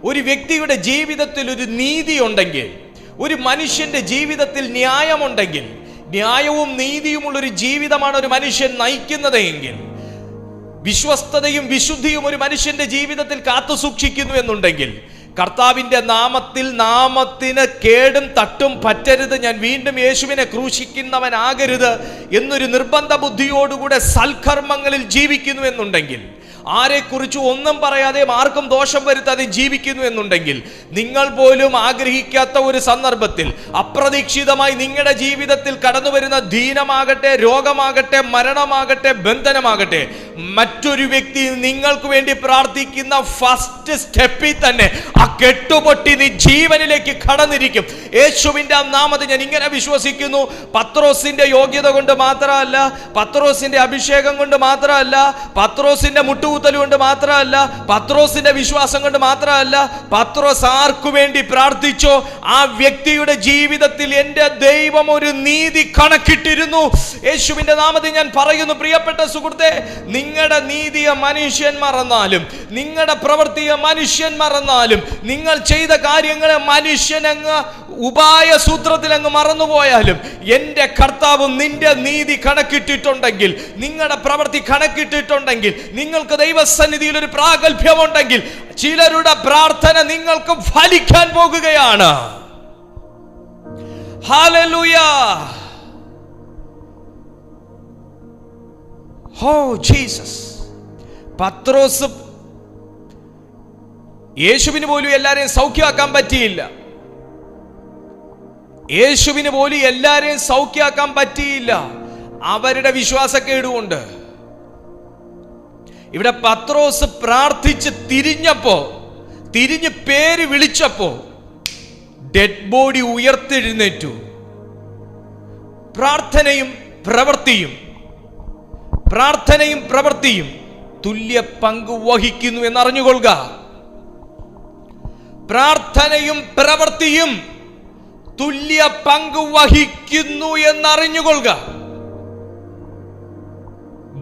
ഒരു വ്യക്തിയുടെ ജീവിതത്തിൽ ഒരു നീതി ഉണ്ടെങ്കിൽ, ഒരു മനുഷ്യന്റെ ജീവിതത്തിൽ ന്യായമുണ്ടെങ്കിൽ, ന്യായവും നീതിയുമുള്ളൊരു ജീവിതമാണ് ഒരു മനുഷ്യൻ നയിക്കുന്നത് എങ്കിൽ, വിശ്വസ്തതയും വിശുദ്ധിയും ഒരു മനുഷ്യന്റെ ജീവിതത്തിൽ കാത്തു സൂക്ഷിക്കുന്നു എന്നുണ്ടെങ്കിൽ, കർത്താവിന്റെ നാമത്തിന് കേടും തട്ടും പറ്റരുത്, ഞാൻ വീണ്ടും യേശുവിനെ ക്രൂശിക്കുന്നവനാകരുത് എന്നൊരു നിർബന്ധ ബുദ്ധിയോടുകൂടെ സൽക്കർമ്മങ്ങളിൽ ജീവിക്കുന്നു എന്നുണ്ടെങ്കിൽ, ആരെക്കുറിച്ച് ഒന്നും പറയാതെ ആർക്കും ദോഷം വരുത്താതെ ജീവിക്കുന്നു എന്നുണ്ടെങ്കിൽ, നിങ്ങൾ പോലും ആഗ്രഹിക്കാത്ത ഒരു സന്ദർഭത്തിൽ അപ്രതീക്ഷിതമായി നിങ്ങളുടെ ജീവിതത്തിൽ കടന്നു വരുന്ന ദീനമാകട്ടെ, രോഗമാകട്ടെ, മരണമാകട്ടെ, ബന്ധനമാകട്ടെ, മറ്റൊരു വ്യക്തി നിങ്ങൾക്ക് വേണ്ടി പ്രാർത്ഥിക്കുന്ന ഫസ്റ്റ് സ്റ്റെപ്പിൽ തന്നെ ആ കെട്ടുപൊട്ടി നീ ജീവനിലേക്ക് കടന്നിരിക്കും. യേശുവിന്റെ നാമത്തിൽ ഞാൻ ഇങ്ങനെ വിശ്വസിക്കുന്നു. പത്രോസിന്റെ യോഗ്യത കൊണ്ട് മാത്രമല്ല, പത്രോസിന്റെ അഭിഷേകം കൊണ്ട് മാത്രമല്ല, പത്രോസിന്റെ മുട്ടുകുത്തൽ കൊണ്ട് മാത്രമല്ല, പത്രോസിന്റെ വിശ്വാസം കൊണ്ട് മാത്രമല്ല, പത്രോസ് ആർക്കു വേണ്ടി പ്രാർത്ഥിച്ചോ ആ വ്യക്തിയുടെ ജീവിതത്തിൽ എന്റെ ദൈവം ഒരു നീതി കണക്കിട്ടിരുന്നു. യേശുവിന്റെ നാമത്തിൽ ഞാൻ പറയുന്നു, പ്രിയപ്പെട്ട സുഹൃത്തെ, നിങ്ങളുടെ നീതിയെ മനുഷ്യൻ മറന്നാലും, നിങ്ങളുടെ പ്രവൃത്തിയെ മനുഷ്യൻ മറന്നാലും, നിങ്ങൾ ചെയ്ത കാര്യങ്ങളെ മനുഷ്യനങ്ങ് ഉപായ സൂത്രത്തിൽ അങ്ങ് മറന്നുപോയാലും, എന്റെ കർത്താവ് നിന്റെ നീതി കണക്കിട്ടിട്ടുണ്ടെങ്കിൽ, നിങ്ങളുടെ പ്രവൃത്തി കണക്കിട്ടിട്ടുണ്ടെങ്കിൽ, നിങ്ങൾക്ക് ദൈവസന്നിധിയിൽ ഒരു പ്രാഗൽഭ്യമുണ്ടെങ്കിൽ, ചിലരുടെ പ്രാർത്ഥന നിങ്ങൾക്ക് ഫലിക്കാൻ പോകുകയാണ്. ഹല്ലേലൂയ. Oh Jesus. പത്രോസ് യേശുവിന് പോലും എല്ലാരെയും സൗഖ്യമാക്കാൻ പറ്റിയില്ല. യേശുവിന് പോലും എല്ലാരെയും സൗഖ്യമാക്കാൻ പറ്റിയില്ല, അവരുടെ വിശ്വാസക്കേടുകൊണ്ട്. ഇവിടെ പത്രോസ് പ്രാർത്ഥിച്ച് തിരിഞ്ഞ് പേര് വിളിച്ചപ്പോ ഡെഡ് ബോഡി ഉയർത്തെഴുന്നേറ്റു. പ്രാർത്ഥനയും പ്രവൃത്തിയും തുല്യ പങ്ക് വഹിക്കുന്നു എന്നറിഞ്ഞുകൊള്ളുക. പ്രാർത്ഥനയും പ്രവൃത്തിയും തുല്യ പങ്ക് വഹിക്കുന്നു എന്നറിഞ്ഞുകൊള്ളുക.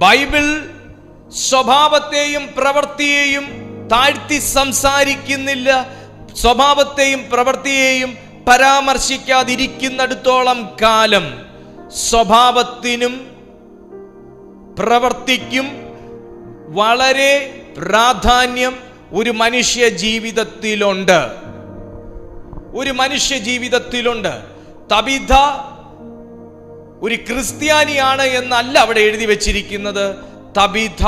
ബൈബിൾ സ്വഭാവത്തെയും പ്രവൃത്തിയെയും താഴ്ത്തി സംസാരിക്കുന്നില്ല. സ്വഭാവത്തെയും പ്രവൃത്തിയെയും പരാമർശിക്കാതിരിക്കുന്നിടത്തോളം കാലം സ്വഭാവത്തിനും പ്രവൃത്തിക്കും വളരെ പ്രാധാന്യം ഒരു മനുഷ്യ ജീവിതത്തിലുണ്ട്. തബീഥ ഒരു ക്രിസ്ത്യാനിയാണ് എന്നല്ല അവിടെ എഴുതി വെച്ചിരിക്കുന്നത്. തബീഥ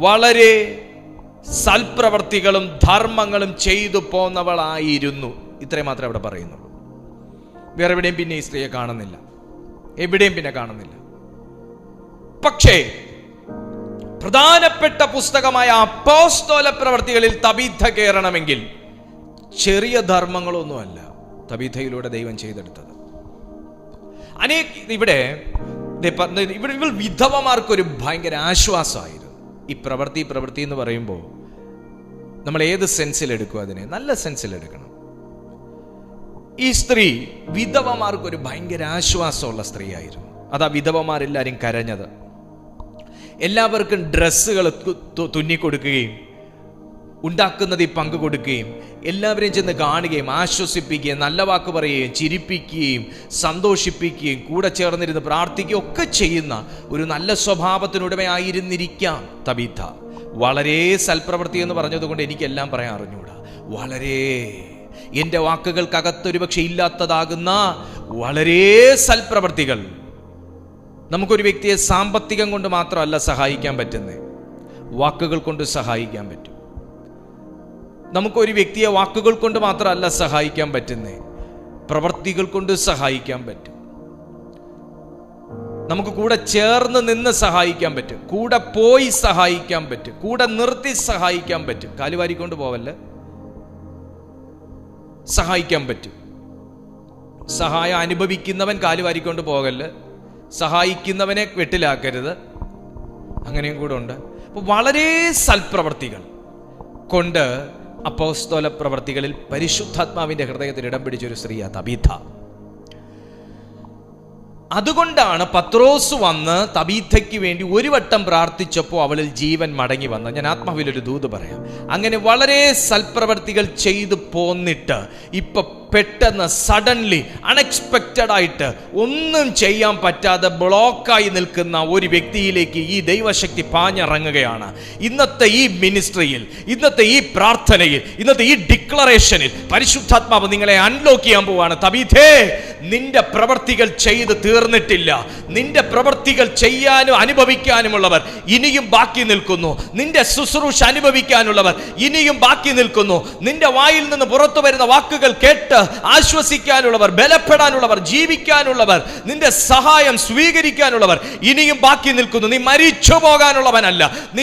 വളരെ സൽപ്രവർത്തികളും ധർമ്മങ്ങളും ചെയ്തു പോന്നവളായിരുന്നു. ഇത്രയും മാത്രമേ അവിടെ പറയുന്നുള്ളൂ. വേറെ എവിടെയും പിന്നെ ഈ സ്ത്രീയെ കാണുന്നില്ല, എവിടെയും പിന്നെ കാണുന്നില്ല. പക്ഷേ പ്രധാനപ്പെട്ട പുസ്തകമായ അപ്പോസ്തല പ്രവർത്തികളിൽ തബീഥ കയറണമെങ്കിൽ ചെറിയ ധർമ്മങ്ങളൊന്നുമല്ല തബീഥയിലൂടെ ദൈവം ചെയ്തെടുത്തത്. ഇവിടെ വിധവമാർക്കൊരു ഭയങ്കര ആശ്വാസമായിരുന്നു ഈ പ്രവൃത്തി എന്ന് പറയുമ്പോൾ. നമ്മൾ ഏത് സെൻസിലെടുക്കും? അതിനെ നല്ല സെൻസിലെടുക്കണം. ഈ സ്ത്രീ വിധവമാർക്കൊരു ഭയങ്കര ആശ്വാസമുള്ള സ്ത്രീയായിരുന്നു. അതാ വിധവമാരെല്ലാവരും കരഞ്ഞത്. എല്ലാവർക്കും ഡ്രസ്സുകൾ തുന്നിക്കൊടുക്കുകയും ഉണ്ടാക്കുന്നതിൽ പങ്കു കൊടുക്കുകയും എല്ലാവരെയും ചെന്ന് കാണുകയും ആശ്വസിപ്പിക്കുകയും നല്ല വാക്ക് പറയുകയും ചിരിപ്പിക്കുകയും സന്തോഷിപ്പിക്കുകയും കൂടെ ചേർന്നിരുന്ന് പ്രാർത്ഥിക്കുകയും ഒക്കെ ചെയ്യുന്ന ഒരു നല്ല സ്വഭാവത്തിനുടമയായിരുന്നിരിക്കാം തബീഥ. വളരെ സൽപ്രവൃത്തി എന്ന് പറഞ്ഞതുകൊണ്ട് എനിക്കെല്ലാം പറയാൻ അറിഞ്ഞൂടാ. വളരെ എൻ്റെ വാക്കുകൾക്കകത്തൊരു പക്ഷെ ഇല്ലാത്തതാകുന്ന വളരെ സൽപ്രവൃത്തികൾ. നമുക്കൊരു വ്യക്തിയെ സാമ്പത്തികം കൊണ്ട് മാത്രമല്ല സഹായിക്കാൻ പറ്റുന്നത്, വാക്കുകൾ കൊണ്ട് സഹായിക്കാൻ പറ്റും. നമുക്കൊരു വ്യക്തിയെ വാക്കുകൾ കൊണ്ട് മാത്രമല്ല സഹായിക്കാൻ പറ്റുന്നത്, പ്രവൃത്തികൾ കൊണ്ട് സഹായിക്കാൻ പറ്റും. നമുക്ക് കൂടെ ചേർന്ന് നിന്ന് സഹായിക്കാൻ പറ്റും, കൂടെ പോയി സഹായിക്കാൻ പറ്റും, കൂടെ നിർത്തി സഹായിക്കാൻ പറ്റും. കാലുവാരിക്കൊണ്ട് പോവല്ലേ, സഹായിക്കാൻ പറ്റും. സഹായം അനുഭവിക്കുന്നവൻ കാലുവാരിക്കൊണ്ട് പോകല്ല്, സഹായിക്കുന്നവനെ വെട്ടിലാക്കരുത്. അങ്ങനെയും കൂടെ ഉണ്ട്. അപ്പോൾ വളരെ സൽപ്രവർത്തികൾ കൊണ്ട് അപ്പോസ്തല പ്രവർത്തികളിൽ പരിശുദ്ധാത്മാവിന്റെ ഹൃദയത്തിൽ ഇടം പിടിച്ചൊരു സ്ത്രീയാ തബീഥ. അതുകൊണ്ടാണ് പത്രോസ് വന്ന് തബീഥയ്ക്ക് വേണ്ടി ഒരു വട്ടം പ്രാർത്ഥിച്ചപ്പോൾ അവളിൽ ജീവൻ മടങ്ങി വന്ന്. ഞാൻ ആത്മാവിലൊരു ദൂത് പറയാം. അങ്ങനെ വളരെ സൽപ്രവർത്തികൾ ചെയ്തു പോന്നിട്ട് ഇപ്പൊ പെട്ടെന്ന് സഡൻലി അൺഎക്സ്പെക്റ്റഡ് ആയിട്ട് ഒന്നും ചെയ്യാൻ പറ്റാതെ ബ്ലോക്കായി നിൽക്കുന്ന ഒരു വ്യക്തിയിലേക്ക് ഈ ദൈവശക്തി പാഞ്ഞിറങ്ങുകയാണ്. ഇന്നത്തെ ഈ മിനിസ്ട്രിയിൽ, ഇന്നത്തെ ഈ പ്രാർത്ഥനയിൽ, ഇന്നത്തെ ഈ ഡിക്ലറേഷനിൽ പരിശുദ്ധാത്മാവ് നിങ്ങളെ അൺലോക്ക് ചെയ്യാൻ പോവാണ്. തബീഥേ, നിന്റെ പ്രവർത്തികൾ ചെയ്ത് തീർന്നിട്ടില്ല. നിന്റെ പ്രവർത്തികൾ ചെയ്യാനും അനുഭവിക്കാനുമുള്ളവർ ഇനിയും ബാക്കി നിൽക്കുന്നു. നിന്റെ ശുശ്രൂഷ അനുഭവിക്കാനുള്ളവർ ഇനിയും ബാക്കി നിൽക്കുന്നു. നിന്റെ വായിൽ നിന്ന് പുറത്തു വരുന്ന വാക്കുകൾ കേട്ട് ആശ്വസിക്കാനുള്ളവർ, ബലപ്പെടാനുള്ളവർ, ജീവിക്കാനുള്ളവർ, നിന്റെ സഹായം സ്വീകരിക്കാനുള്ളവർ ഇനിയും ബാക്കി നിൽക്കുന്നു. നീ മരിച്ചു പോകാനുള്ളവനല്ല, നീ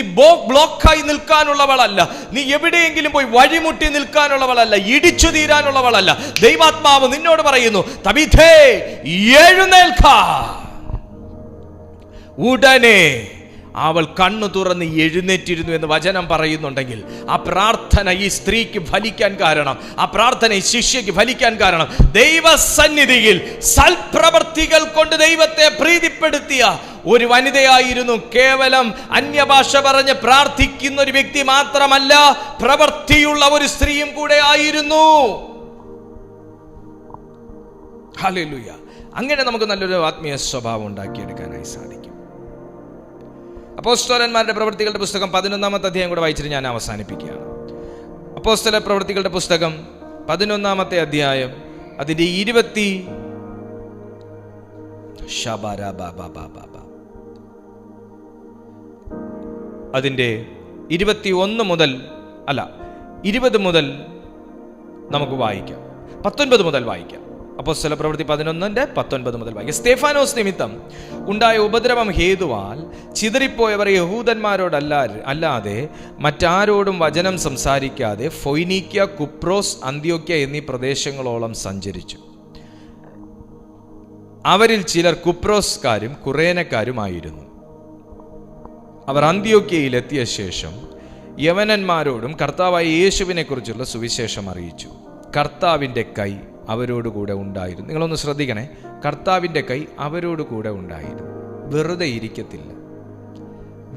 ബ്ലോക്കായി നിൽക്കാനുള്ളവളല്ല, നീ എവിടെയെങ്കിലും പോയി വഴിമുട്ടി നിൽക്കാനുള്ളവളല്ല, ഇടിച്ചു തീരാനുള്ളവളല്ല. ദൈവാത്മാവ് നിന്നോട് പറയുന്നു, തബീഥേ എഴുന്നേൽക്ക. ഉടനെ അവൾ കണ്ണു തുറന്ന് എഴുന്നേറ്റിരുന്നു എന്ന് വചനം പറയുന്നുണ്ടെങ്കിൽ, ആ പ്രാർത്ഥന ഈ സ്ത്രീക്ക് ഫലിക്കാൻ കാരണം, ആ പ്രാർത്ഥന ഈ ശിഷ്യയ്ക്ക് ഫലിക്കാൻ കാരണം, ദൈവസന്നിധിയിൽ സൽപ്രവർത്തികൾ കൊണ്ട് ദൈവത്തെ പ്രീതിപ്പെടുത്തിയ ഒരു വനിതയായിരുന്നു. കേവലം അന്യഭാഷ പറഞ്ഞ് പ്രാർത്ഥിക്കുന്ന ഒരു വ്യക്തി മാത്രമല്ല, പ്രവൃത്തിയുള്ള ഒരു സ്ത്രീയും കൂടെ ആയിരുന്നു. ഹല്ലേലൂയ. അങ്ങനെ നമുക്ക് നല്ലൊരു ആത്മീയ സ്വഭാവം ഉണ്ടാക്കിയെടുക്കാനായി സാധിക്കും. അപ്പോസ്തലന്മാരുടെ പ്രവൃത്തികളുടെ പുസ്തകം 11-ാമത്തെ അധ്യായം കൂടെ വായിച്ചിട്ട് ഞാൻ അവസാനിപ്പിക്കുകയാണ്. അപ്പോസ്തല പ്രവൃത്തികളുടെ പുസ്തകം 11-ാമത്തെ അധ്യായം അതിന്റെ 20 21 മുതൽ 20 മുതൽ നമുക്ക് വായിക്കാം. 19 മുതൽ വായിക്കാം. അപ്പോസ്തല പ്രവൃത്തി 11:19 മുതൽ വായിക്കാം. സ്തെഫാനോസ് നിമിത്തം ഉണ്ടായ ഉപദ്രവം ഹേതുവാൽ ചിതറിപ്പോയവർ യഹൂദന്മാരോടല്ലാതെ മറ്റാരോടും വചനം സംസാരിക്കാതെ ഫൊയ്നീക്യ, കുപ്രോസ്, അന്ത്യോക്യ എന്നീ പ്രദേശങ്ങളോളം സഞ്ചരിച്ചു. അവരിൽ ചിലർ കുപ്രോസ്കാരും കുറേനക്കാരുമായിരുന്നു. അവർ അന്ത്യോക്യയിൽ എത്തിയ ശേഷം യവനന്മാരോടും കർത്താവായ യേശുവിനെ കുറിച്ചുള്ള സുവിശേഷം അറിയിച്ചു. കർത്താവിൻ്റെ കൈ അവരോടുകൂടെ ഉണ്ടായിരുന്നു. നിങ്ങളൊന്ന് ശ്രദ്ധിക്കണേ, കർത്താവിൻ്റെ കൈ അവരോടുകൂടെ ഉണ്ടായിരുന്നു. വെറുതെ ഇരിക്കത്തില്ല,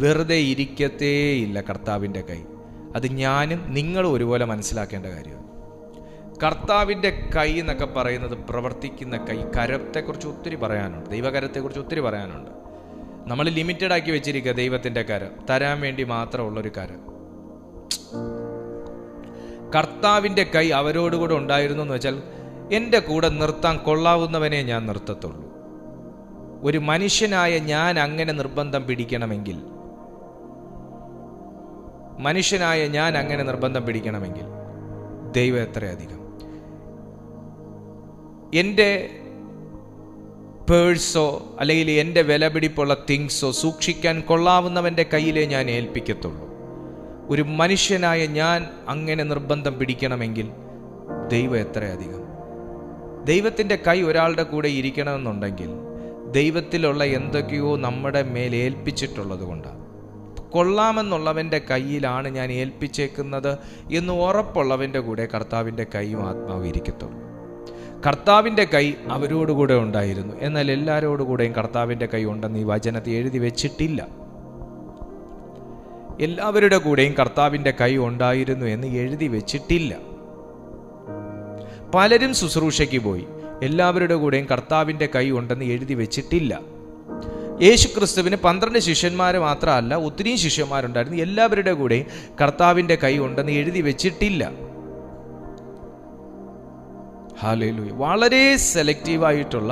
വെറുതെ ഇരിക്കത്തേയില്ല കർത്താവിൻ്റെ കൈ. അത് ഞാനും നിങ്ങളും ഒരുപോലെ മനസ്സിലാക്കേണ്ട കാര്യമാണ്. കർത്താവിൻ്റെ കൈ എന്നൊക്കെ പറയുന്നത് പ്രവർത്തിക്കുന്ന കൈ. കരത്തെക്കുറിച്ച് ഒത്തിരി പറയാനുണ്ട്, ദൈവകരത്തെക്കുറിച്ച് ഒത്തിരി പറയാനുണ്ട്. നമ്മൾ ലിമിറ്റഡ് ആക്കി വെച്ചിരിക്കുക ദൈവത്തിൻ്റെ കരം, തരാൻ വേണ്ടി മാത്രമുള്ളൊരു കരം. കർത്താവിൻ്റെ കൈ അവരോടുകൂടെ ഉണ്ടായിരുന്നു എന്ന് വെച്ചാൽ, എൻ്റെ കൂടെ നിർത്താൻ കൊള്ളാവുന്നവനെ ഞാൻ നിർത്തത്തുള്ളൂ. ഒരു മനുഷ്യനായ ഞാൻ അങ്ങനെ നിർബന്ധം പിടിക്കണമെങ്കിൽ, ദൈവം എത്രയധികം. എൻ്റെ പേഴ്സോ അല്ലെങ്കിൽ എൻ്റെ വിലപിടിപ്പുള്ള തിങ്സോ സൂക്ഷിക്കാൻ കൊള്ളാവുന്നവൻ്റെ കയ്യിലേ ഞാൻ ഏൽപ്പിക്കത്തുള്ളൂ. ഒരു മനുഷ്യനായ ഞാൻ അങ്ങനെ നിർബന്ധം പിടിക്കണമെങ്കിൽ ദൈവം എത്രയധികം. ദൈവത്തിൻ്റെ കൈ ഒരാളുടെ കൂടെ ഇരിക്കണമെന്നുണ്ടെങ്കിൽ ദൈവത്തിലുള്ള എന്തൊക്കെയോ നമ്മുടെ മേൽ ഏൽപ്പിച്ചിട്ടുള്ളത് കൊണ്ടാണ്. കൊള്ളാമെന്നുള്ളവൻ്റെ കയ്യിലാണ് ഞാൻ ഏൽപ്പിച്ചേക്കുന്നത് എന്ന് ഉറപ്പുള്ളവൻ്റെ കൂടെ കർത്താവിൻ്റെ കൈയും ആത്മാവ് ഇരിക്കത്തുള്ളൂ. കർത്താവിൻ്റെ കൈ അവരോടുകൂടെ ഉണ്ടായിരുന്നു. എന്നാൽ എല്ലാവരോടുകൂടെയും കർത്താവിൻ്റെ കൈ ഉണ്ടെന്ന് ഈ വചനത്തിൽ എഴുതി വെച്ചിട്ടില്ല. എല്ലാവരുടെ കൂടെയും കർത്താവിൻ്റെ കൈ ഉണ്ടായിരുന്നു എന്ന് എഴുതി വെച്ചിട്ടില്ല. പലരും ശുശ്രൂഷയ്ക്ക് പോയി, എല്ലാവരുടെ കൂടെയും കർത്താവിൻ്റെ കൈ ഉണ്ടെന്ന് എഴുതി വെച്ചിട്ടില്ല. യേശു ക്രിസ്തുവിന് 12 ശിഷ്യന്മാർ മാത്രമല്ല, ഒത്തിരിയും ശിഷ്യന്മാരുണ്ടായിരുന്നു. എല്ലാവരുടെ കൂടെയും കർത്താവിൻ്റെ കൈ ഉണ്ടെന്ന് എഴുതി വെച്ചിട്ടില്ല. ഹല്ലേലൂയ. വളരെ സെലക്റ്റീവായിട്ടുള്ള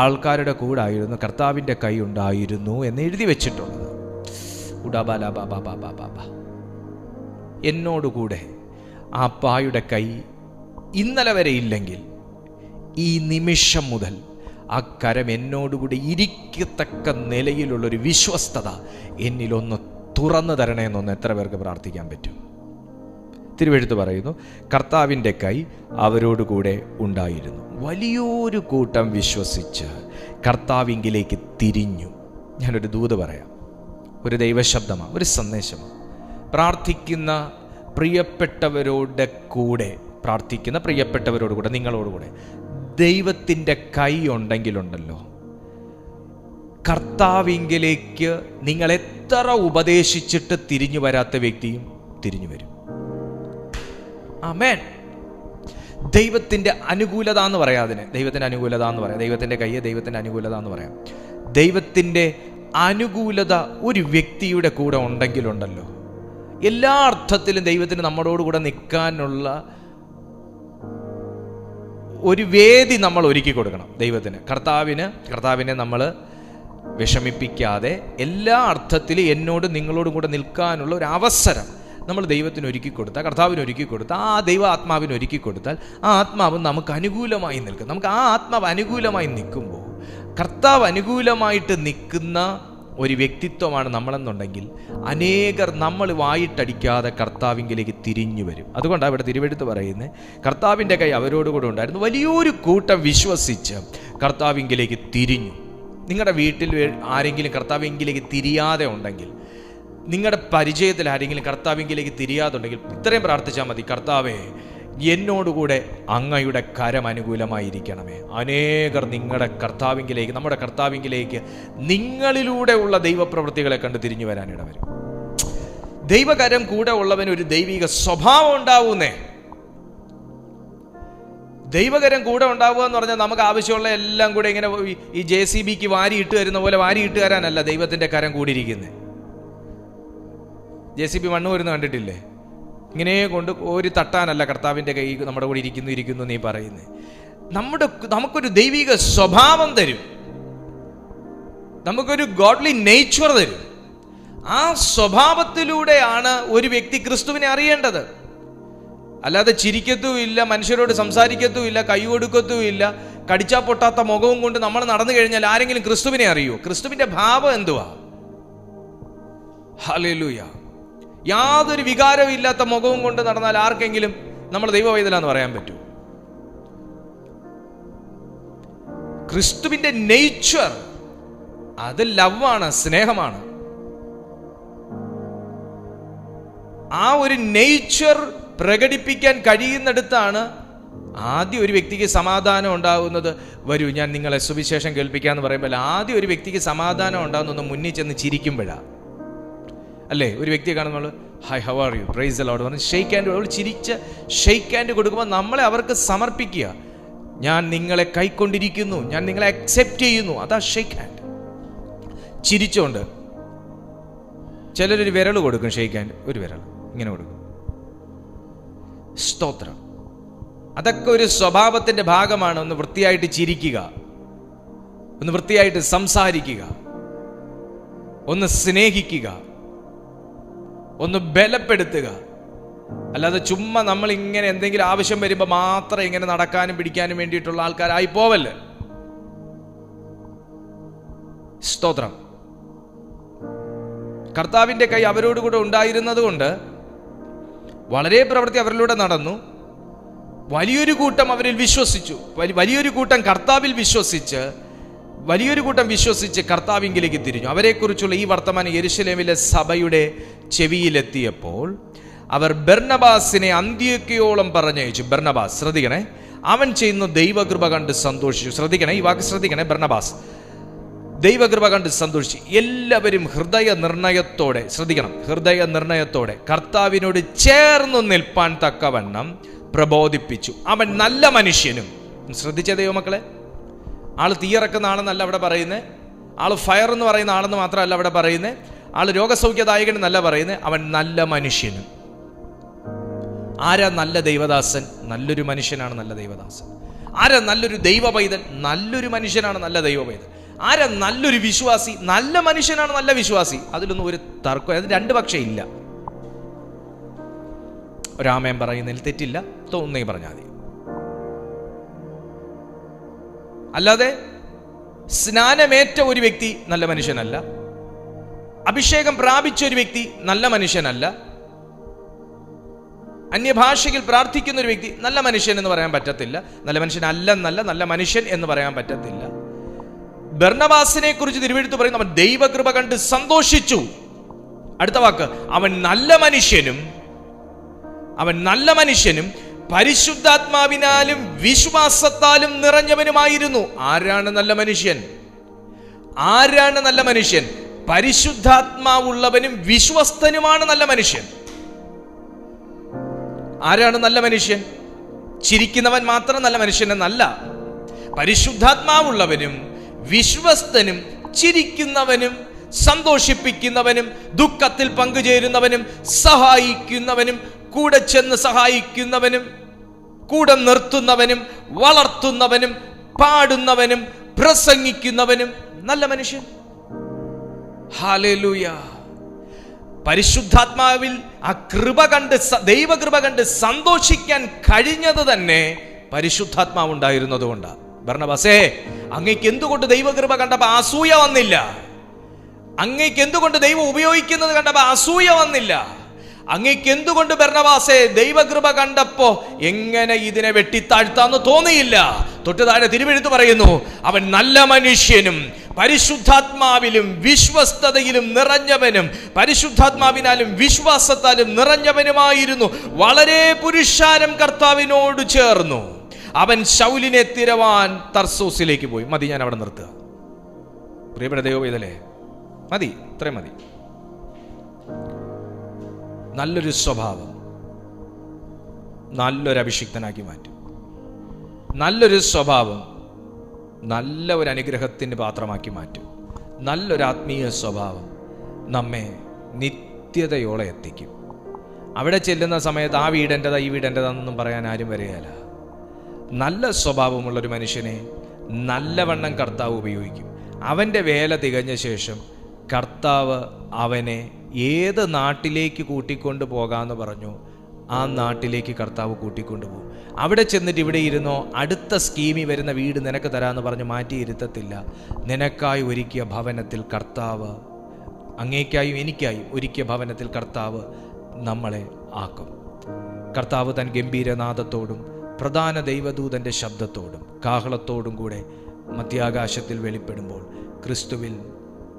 ആൾക്കാരുടെ കൂടെ ആയിരുന്നു കർത്താവിൻ്റെ കൈ ഉണ്ടായിരുന്നു എന്ന് എഴുതി വെച്ചിട്ടുള്ളത്. എന്നോടുകൂടെ ആ പായുടെ കൈ ഇന്നലെ വരെ ഇല്ലെങ്കിൽ ഈ നിമിഷം മുതൽ ആ കരം എന്നോടുകൂടി ഇരിക്കത്തക്ക നിലയിലുള്ളൊരു വിശ്വസ്തത എന്നിലൊന്ന് തുറന്നു തരണേന്നൊന്ന് എത്ര പേർക്ക് പ്രാർത്ഥിക്കാൻ പറ്റും? തിരുവെഴുത്ത് പറയുന്നു, കർത്താവിൻ്റെ കൈ അവരോടുകൂടെ ഉണ്ടായിരുന്നു. വലിയൊരു കൂട്ടം വിശ്വസിച്ച് കർത്താവിങ്കിലേക്ക് തിരിഞ്ഞു. ഞാനൊരു ദൂത് പറയാം, ഒരു ദൈവശബ്ദമാണ്, ഒരു സന്ദേശമാണ്. പ്രാർത്ഥിക്കുന്ന പ്രിയപ്പെട്ടവരോട് കൂടെ, നിങ്ങളോടുകൂടെ ദൈവത്തിൻ്റെ കൈ ഉണ്ടെങ്കിലുണ്ടല്ലോ, കർത്താവിങ്കിലേക്ക് നിങ്ങൾ എത്ര ഉപദേശിച്ചിട്ട് തിരിഞ്ഞു വരാത്ത വ്യക്തിയും തിരിഞ്ഞു വരും. ആമേൻ. ദൈവത്തിൻ്റെ അനുകൂലത എന്ന് പറയാം. അതിന് ദൈവത്തിൻ്റെ അനുകൂലത എന്ന് പറയാം. ദൈവത്തിൻ്റെ കൈ, ദൈവത്തിൻ്റെ അനുകൂലത എന്ന് പറയാം. ദൈവത്തിൻ്റെ അനുകൂലത ഒരു വ്യക്തിയുടെ കൂടെ ഉണ്ടെങ്കിലുണ്ടല്ലോ, എല്ലാ അർത്ഥത്തിലും ദൈവത്തിന് നമ്മളോടുകൂടെ നിൽക്കാനുള്ള ഒരു വേദി നമ്മൾ ഒരുക്കി കൊടുക്കണം ദൈവത്തിന്. കർത്താവിനെ നമ്മൾ വിഷമിപ്പിക്കാതെ എല്ലാ അർത്ഥത്തിലും എന്നോട് നിങ്ങളോടും കൂടെ നിൽക്കാനുള്ള ഒരു അവസരം നമ്മൾ ദൈവത്തിന് ഒരുക്കി കൊടുത്താൽ, കർത്താവിന് ഒരുക്കി കൊടുത്താൽ, ആ ദൈവ ആത്മാവിന് ഒരുക്കി കൊടുത്താൽ, ആ ആത്മാവ് നമുക്ക് അനുകൂലമായി നിൽക്കും. നമുക്ക് ആ ആത്മാവ് അനുകൂലമായി നിൽക്കുമ്പോൾ, കർത്താവ് അനുകൂലമായിട്ട് നിൽക്കുന്ന ഒരു വ്യക്തിത്വമാണ് നമ്മളെന്നുണ്ടെങ്കിൽ, അനേകർ നമ്മൾ വായിട്ടടിക്കാതെ കർത്താവിങ്കിലേക്ക് തിരിഞ്ഞു വരും. അതുകൊണ്ടാണ് ഇവിടെ തിരുവെടുത്ത് പറയുന്നത്, കർത്താവിൻ്റെ കൈ അവരോടുകൂടെ ഉണ്ടായിരുന്നു, വലിയൊരു കൂട്ടം വിശ്വസിച്ച് കർത്താവിങ്കിലേക്ക് തിരിഞ്ഞു. നിങ്ങളുടെ വീട്ടിൽ ആരെങ്കിലും കർത്താവിങ്കിലേക്ക് തിരിയാതെ ഉണ്ടെങ്കിൽ, നിങ്ങളുടെ പരിചയത്തിൽ ആരെങ്കിലും കർത്താവിങ്കിലേക്ക് തിരിയാതുണ്ടെങ്കിൽ ഇത്രയും പ്രാർത്ഥിച്ചാൽ മതി: കർത്താവേ, എന്നോടുകൂടെ അങ്ങയുടെ കരം അനുകൂലമായിരിക്കണമേ. അനേകർ നമ്മുടെ കർത്താവിങ്കിലേക്ക് നിങ്ങളിലൂടെ ഉള്ള ദൈവപ്രവൃത്തികളെ കണ്ട് തിരിഞ്ഞു വരാനിട വരും. ദൈവകരം കൂടെ ഉള്ളവന് ഒരു ദൈവിക സ്വഭാവം ഉണ്ടാവുന്നേ. ദൈവകരം കൂടെ ഉണ്ടാവുക എന്ന് പറഞ്ഞാൽ നമുക്ക് ആവശ്യമുള്ള എല്ലാം കൂടെ ഇങ്ങനെ ഈ JCBക്ക് വാരി ഇട്ട് തരുന്ന പോലെ വാരി ഇട്ട് തരാനല്ല ദൈവത്തിൻ്റെ കരം കൂടിയിരിക്കുന്നത്. JCB മണ്ണ് വരുന്ന കണ്ടിട്ടില്ലേ? ഇങ്ങനെ കൊണ്ട് ഒരു തട്ടാനല്ല കർത്താവിൻ്റെ കൈ നമ്മുടെ കൂടെ ഇരിക്കുന്നു നീ പറയുന്നത്. നമുക്കൊരു ദൈവിക സ്വഭാവം തരും, നമുക്കൊരു ഗോഡ്ലി നേച്ചർ തരും. ആ സ്വഭാവത്തിലൂടെയാണ് ഒരു വ്യക്തി ക്രിസ്തുവിനെ അറിയേണ്ടത്. അല്ലാതെ ചിരിക്കത്തുമില്ല, മനുഷ്യരോട് സംസാരിക്കത്തുമില്ല, കൈ കൊടുക്കത്തുമില്ല, കടിച്ചാ പൊട്ടാത്ത മുഖവും കൊണ്ട് നമ്മൾ നടന്നു കഴിഞ്ഞാൽ ആരെങ്കിലും ക്രിസ്തുവിനെ അറിയൂ? ക്രിസ്തുവിന്റെ ഭാവം എന്തുവാ? ഹല്ലേലൂയ. യാതൊരു വികാരവും ഇല്ലാത്ത മുഖവും കൊണ്ട് നടന്നാൽ ആർക്കെങ്കിലും നമ്മൾ ദൈവവൈതലാന്ന് പറയാൻ പറ്റൂ? ക്രിസ്തുവിന്റെ നേച്ചർ അത് ലവാണ്, സ്നേഹമാണ്. ആ ഒരു നേച്ചർ പ്രകടിപ്പിക്കാൻ കഴിയുന്നിടത്താണ് ആദ്യം ഒരു വ്യക്തിക്ക് സമാധാനം ഉണ്ടാകുന്നത്. വരൂ, ഞാൻ നിങ്ങളെ സുവിശേഷം കേൾപ്പിക്കാന്ന് പറയുമ്പോൾ ആദ്യം ഒരു വ്യക്തിക്ക് സമാധാനം ഉണ്ടാകുന്ന മുന്നിൽ ചെന്ന് ചിരിക്കുമ്പോഴാണ്, അല്ലേ? ഒരു വ്യക്തിയെ കാണുമ്പോൾ hi, how are you, praise the Lord പറഞ്ഞ് ഷെയ്ക്ക് ഹാൻഡ്, അവൾ ചിരിച്ച് ഷെയ്ക്ക് ഹാൻഡ് കൊടുക്കുമ്പോൾ നമ്മളെ അവർക്ക് സമർപ്പിക്കുക. ഞാൻ നിങ്ങളെ കൈക്കൊണ്ടിരിക്കുന്നു, ഞാൻ നിങ്ങളെ അക്സെപ്റ്റ് ചെയ്യുന്നു. അതാ ഷെയ്ക്ക് ഹാൻഡ്. ചിരിച്ചോണ്ട് ചിലരൊരു വിരൽ കൊടുക്കും, ഷെയ്ക്ക് ഹാൻഡ് ഒരു വിരൽ ഇങ്ങനെ കൊടുക്കും. സ്തോത്രം. അതൊക്കെ ഒരു സ്വഭാവത്തിന്റെ ഭാഗമാണ്. ഒന്ന് വൃത്തിയായിട്ട് ചിരിക്കുക, ഒന്ന് വൃത്തിയായിട്ട് സംസാരിക്കുക, ഒന്ന് സ്നേഹിക്കുക, ഒന്ന് ബലപ്പെടുത്തുക. അല്ലാതെ ചുമ്മാ നമ്മൾ ഇങ്ങനെ എന്തെങ്കിലും ആവശ്യം വരുമ്പോൾ മാത്രം ഇങ്ങനെ നടക്കാനും പിടിക്കാനും വേണ്ടിയിട്ടുള്ള ആൾക്കാരായി പോവല്ലേ. സ്തോത്രം. കർത്താവിന്റെ കൈ അവരോടുകൂടെ ഉണ്ടായിരുന്നത് കൊണ്ട് വളരെ പ്രവൃത്തി അവരിലൂടെ നടന്നു. വലിയൊരു കൂട്ടം അവരിൽ വിശ്വസിച്ചു. വലിയൊരു കൂട്ടം കർത്താവിൽ വിശ്വസിച്ച് കർത്താവിങ്കിലേക്ക് തിരിഞ്ഞു. അവരെക്കുറിച്ചുള്ള ഈ വർത്തമാനം യെരുശലേമിലെ സഭയുടെ ചെവിയിലെത്തിയപ്പോൾ അവർ ബർന്നബാസിനെ അന്ത്യോക്യയോളം പറഞ്ഞയച്ചു. ബർന്നബാസ്, ശ്രദ്ധിക്കണേ, അവൻ ചെയ്യുന്ന ദൈവകൃപ കണ്ട് സന്തോഷിച്ചു. ശ്രദ്ധിക്കണേ, ഈ വാക്ക് ശ്രദ്ധിക്കണേ. ബർന്നബാസ് ദൈവകൃപ കണ്ട് സന്തോഷിച്ചു. എല്ലാവരും ഹൃദയ നിർണയത്തോടെ കർത്താവിനോട് ചേർന്ന് നിൽപ്പാൻ തക്കവണ്ണം പ്രബോധിപ്പിച്ചു. അവൻ നല്ല മനുഷ്യനും, ശ്രദ്ധിച്ച ദൈവമക്കളെ, ആള് തീയിറക്കുന്ന ആളെന്നല്ല അവിടെ പറയുന്നത്, ആള് ഫയർ എന്ന് പറയുന്ന ആളെന്ന് മാത്രമല്ല അവിടെ പറയുന്നത്, ആള് രോഗസൗഖ്യദായകൻ എന്നല്ല പറയുന്നത്, അവൻ നല്ല മനുഷ്യനും. ആരാ നല്ല ദൈവദാസൻ? നല്ലൊരു മനുഷ്യനാണ് നല്ല ദൈവദാസൻ. ആരാ നല്ലൊരു ദൈവ പൈതൽ? നല്ലൊരു മനുഷ്യനാണ് നല്ല ദൈവ പൈതൽ. ആരാ നല്ലൊരു വിശ്വാസി? നല്ല മനുഷ്യനാണ് നല്ല വിശ്വാസി. അതിലൊന്നും ഒരു തർക്കം, അത് രണ്ട് പക്ഷേ ഇല്ല. ഒരാമയം പറയുന്നതിൽ തെറ്റില്ല, തോന്നുന്നേ പറഞ്ഞാൽ മതി. അല്ലാതെ സ്നാനമേറ്റ ഒരു വ്യക്തി നല്ല മനുഷ്യനല്ല, അഭിഷേകം പ്രാപിച്ച ഒരു വ്യക്തി നല്ല മനുഷ്യനല്ല, അന്യഭാഷയിൽ പ്രാർത്ഥിക്കുന്ന ഒരു വ്യക്തി നല്ല മനുഷ്യൻ എന്ന് പറയാൻ പറ്റത്തില്ല. നല്ല മനുഷ്യൻ അല്ലെന്നല്ല, നല്ല മനുഷ്യൻ എന്ന് പറയാൻ പറ്റത്തില്ല. ബർന്നബാസിനെ കുറിച്ച് തിരുവെഴുത്ത് പറയുന്നു, അവൻ ദൈവകൃപ കണ്ട് സന്തോഷിച്ചു. അടുത്ത വാക്ക്, അവൻ നല്ല മനുഷ്യനും പരിശുദ്ധാത്മാവിനാലും വിശ്വാസത്താലും നിറഞ്ഞവനുമായിരുന്നു. ആരാണ് നല്ല മനുഷ്യൻ? പരിശുദ്ധാത്മാവുള്ളവനും വിശ്വസ്തനുമാണ് നല്ല മനുഷ്യൻ. ആരാണ് നല്ല മനുഷ്യൻ? ചിരിക്കുന്നവൻ മാത്രം നല്ല മനുഷ്യനെന്നല്ല. പരിശുദ്ധാത്മാവുള്ളവനും വിശ്വസ്തനും ചിരിക്കുന്നവനും സന്തോഷിപ്പിക്കുന്നവനും ദുഃഖത്തിൽ പങ്കുചേരുന്നവനും സഹായിക്കുന്നവനും കൂടെ ചെന്ന് സഹായിക്കുന്നവനും കൂടെ നിർത്തുന്നവനും വളർത്തുന്നവനും പാടുന്നവനും പ്രസംഗിക്കുന്നവനും നല്ല മനുഷ്യൻ. ഹല്ലേലൂയ. പരിശുദ്ധാത്മാവിൽ ആ കൃപ കണ്ട്, ദൈവകൃപ കണ്ട് സന്തോഷിക്കാൻ കഴിഞ്ഞത് തന്നെ പരിശുദ്ധാത്മാവ് ഉണ്ടായിരുന്നത് കൊണ്ടാണ്. ബർന്നബാസേ, അങ്ങേക്ക് എന്തുകൊണ്ട് ദൈവകൃപ കണ്ടപ്പോ അസൂയ വന്നില്ല? അങ്ങേക്ക് എന്തുകൊണ്ട് ദൈവം ഉപയോഗിക്കുന്നത് കണ്ടപ്പോ അസൂയ വന്നില്ല? അങ്ങേക്ക് എന്തുകൊണ്ട് ബർന്നബാസേ ദൈവകൃപ കണ്ടപ്പോ എങ്ങനെ ഇതിനെ വെട്ടിത്താഴ്ത്താന്ന് തോന്നിയില്ല? തൊട്ട് താഴെ തിരുവെഴുത്ത് പറയുന്നു, അവൻ നല്ല മനുഷ്യനും പരിശുദ്ധാത്മാവിലും വിശ്വസ്തതയിലും നിറഞ്ഞവനും പരിശുദ്ധാത്മാവിനാലും വിശ്വാസത്താലും നിറഞ്ഞവനുമായിരുന്നു. വളരെ പുരുഷാരം കർത്താവിനോട് ചേർന്നു. അവൻ ശൗലിനെ തിരവാൻ തർസോസിലേക്ക് പോയി. മതി, ഞാൻ അവിടെ നിർത്തുക. പ്രിയപ്പെട്ട ദൈവവേദലേ, മതി, ഇത്രയും മതി. നല്ലൊരു സ്വഭാവം നല്ലൊരു അഭിഷിക്തനാക്കി മാറ്റും. നല്ലൊരു സ്വഭാവം നല്ല ഒരു അനുഗ്രഹത്തിന് പാത്രമാക്കി മാറ്റും. നല്ലൊരു ആത്മീയ സ്വഭാവം നമ്മെ നിത്യതയോടെ എത്തിക്കും. അവിടെ ചെല്ലുന്ന സമയത്ത് ആ വീടെൻ്റെതാ ഈ വീടെൻ്റെതാണെന്നൊന്നും പറയാൻ ആരും വരികയില്ല. നല്ല സ്വഭാവമുള്ളൊരു മനുഷ്യനെ നല്ലവണ്ണം കർത്താവ് ഉപയോഗിക്കും. അവൻ്റെ വേല തികഞ്ഞ ശേഷം കർത്താവ് അവനെ ഏത് നാട്ടിലേക്ക് കൂട്ടിക്കൊണ്ട് പോകാമെന്ന് പറഞ്ഞു ആ നാട്ടിലേക്ക് കർത്താവ് കൂട്ടിക്കൊണ്ടുപോകും. അവിടെ ചെന്നിട്ട് ഇവിടെ ഇരുന്നോ, അടുത്ത സ്കീമിൽ വരുന്ന വീട് നിനക്ക് തരാമെന്ന് പറഞ്ഞ് മാറ്റിയിരുത്തത്തില്ല. നിനക്കായി ഒരുക്കിയ ഭവനത്തിൽ കർത്താവ്, അങ്ങേക്കായും എനിക്കായും ഒരുക്കിയ ഭവനത്തിൽ കർത്താവ് നമ്മളെ ആക്കും. കർത്താവ് തൻ ഗംഭീരനാദത്തോടും പ്രധാന ദൈവദൂതൻ്റെ ശബ്ദത്തോടും കാഹളത്തോടും കൂടെ മധ്യാകാശത്തിൽ വെളിപ്പെടുമ്പോൾ ക്രിസ്തുവിൽ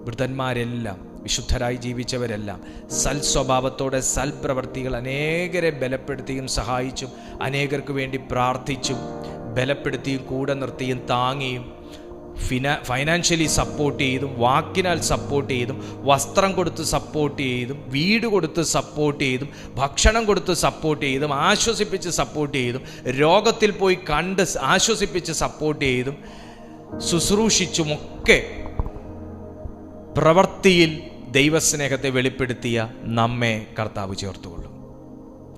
വൃദ്ധന്മാരെല്ലാം, വിശുദ്ധരായി ജീവിച്ചവരെല്ലാം സൽസ്വഭാവത്തോടെ സൽപ്രവർത്തികൾ അനേകരെ ബലപ്പെടുത്തിയും സഹായിച്ചും അനേകർക്ക് വേണ്ടി പ്രാർത്ഥിച്ചും ബലപ്പെടുത്തിയും കൂടെ നിർത്തിയും താങ്ങിയും ഫൈനാൻഷ്യലി സപ്പോർട്ട് ചെയ്തും വാക്കിനാൽ സപ്പോർട്ട് ചെയ്തും വസ്ത്രം കൊടുത്ത് സപ്പോർട്ട് ചെയ്തും വീട് കൊടുത്ത് സപ്പോർട്ട് ചെയ്തും ഭക്ഷണം കൊടുത്ത് സപ്പോർട്ട് ചെയ്തും ആശ്വസിപ്പിച്ച് സപ്പോർട്ട് ചെയ്തും രോഗത്തിൽ പോയി കണ്ട് ആശ്വസിപ്പിച്ച് സപ്പോർട്ട് ചെയ്തും ശുശ്രൂഷിച്ചുമൊക്കെ പ്രവൃത്തിയിൽ ദൈവസ്നേഹത്തെ വെളിപ്പെടുത്തിയ നമ്മെ കർത്താവ് ചേർത്തുകൊള്ളും.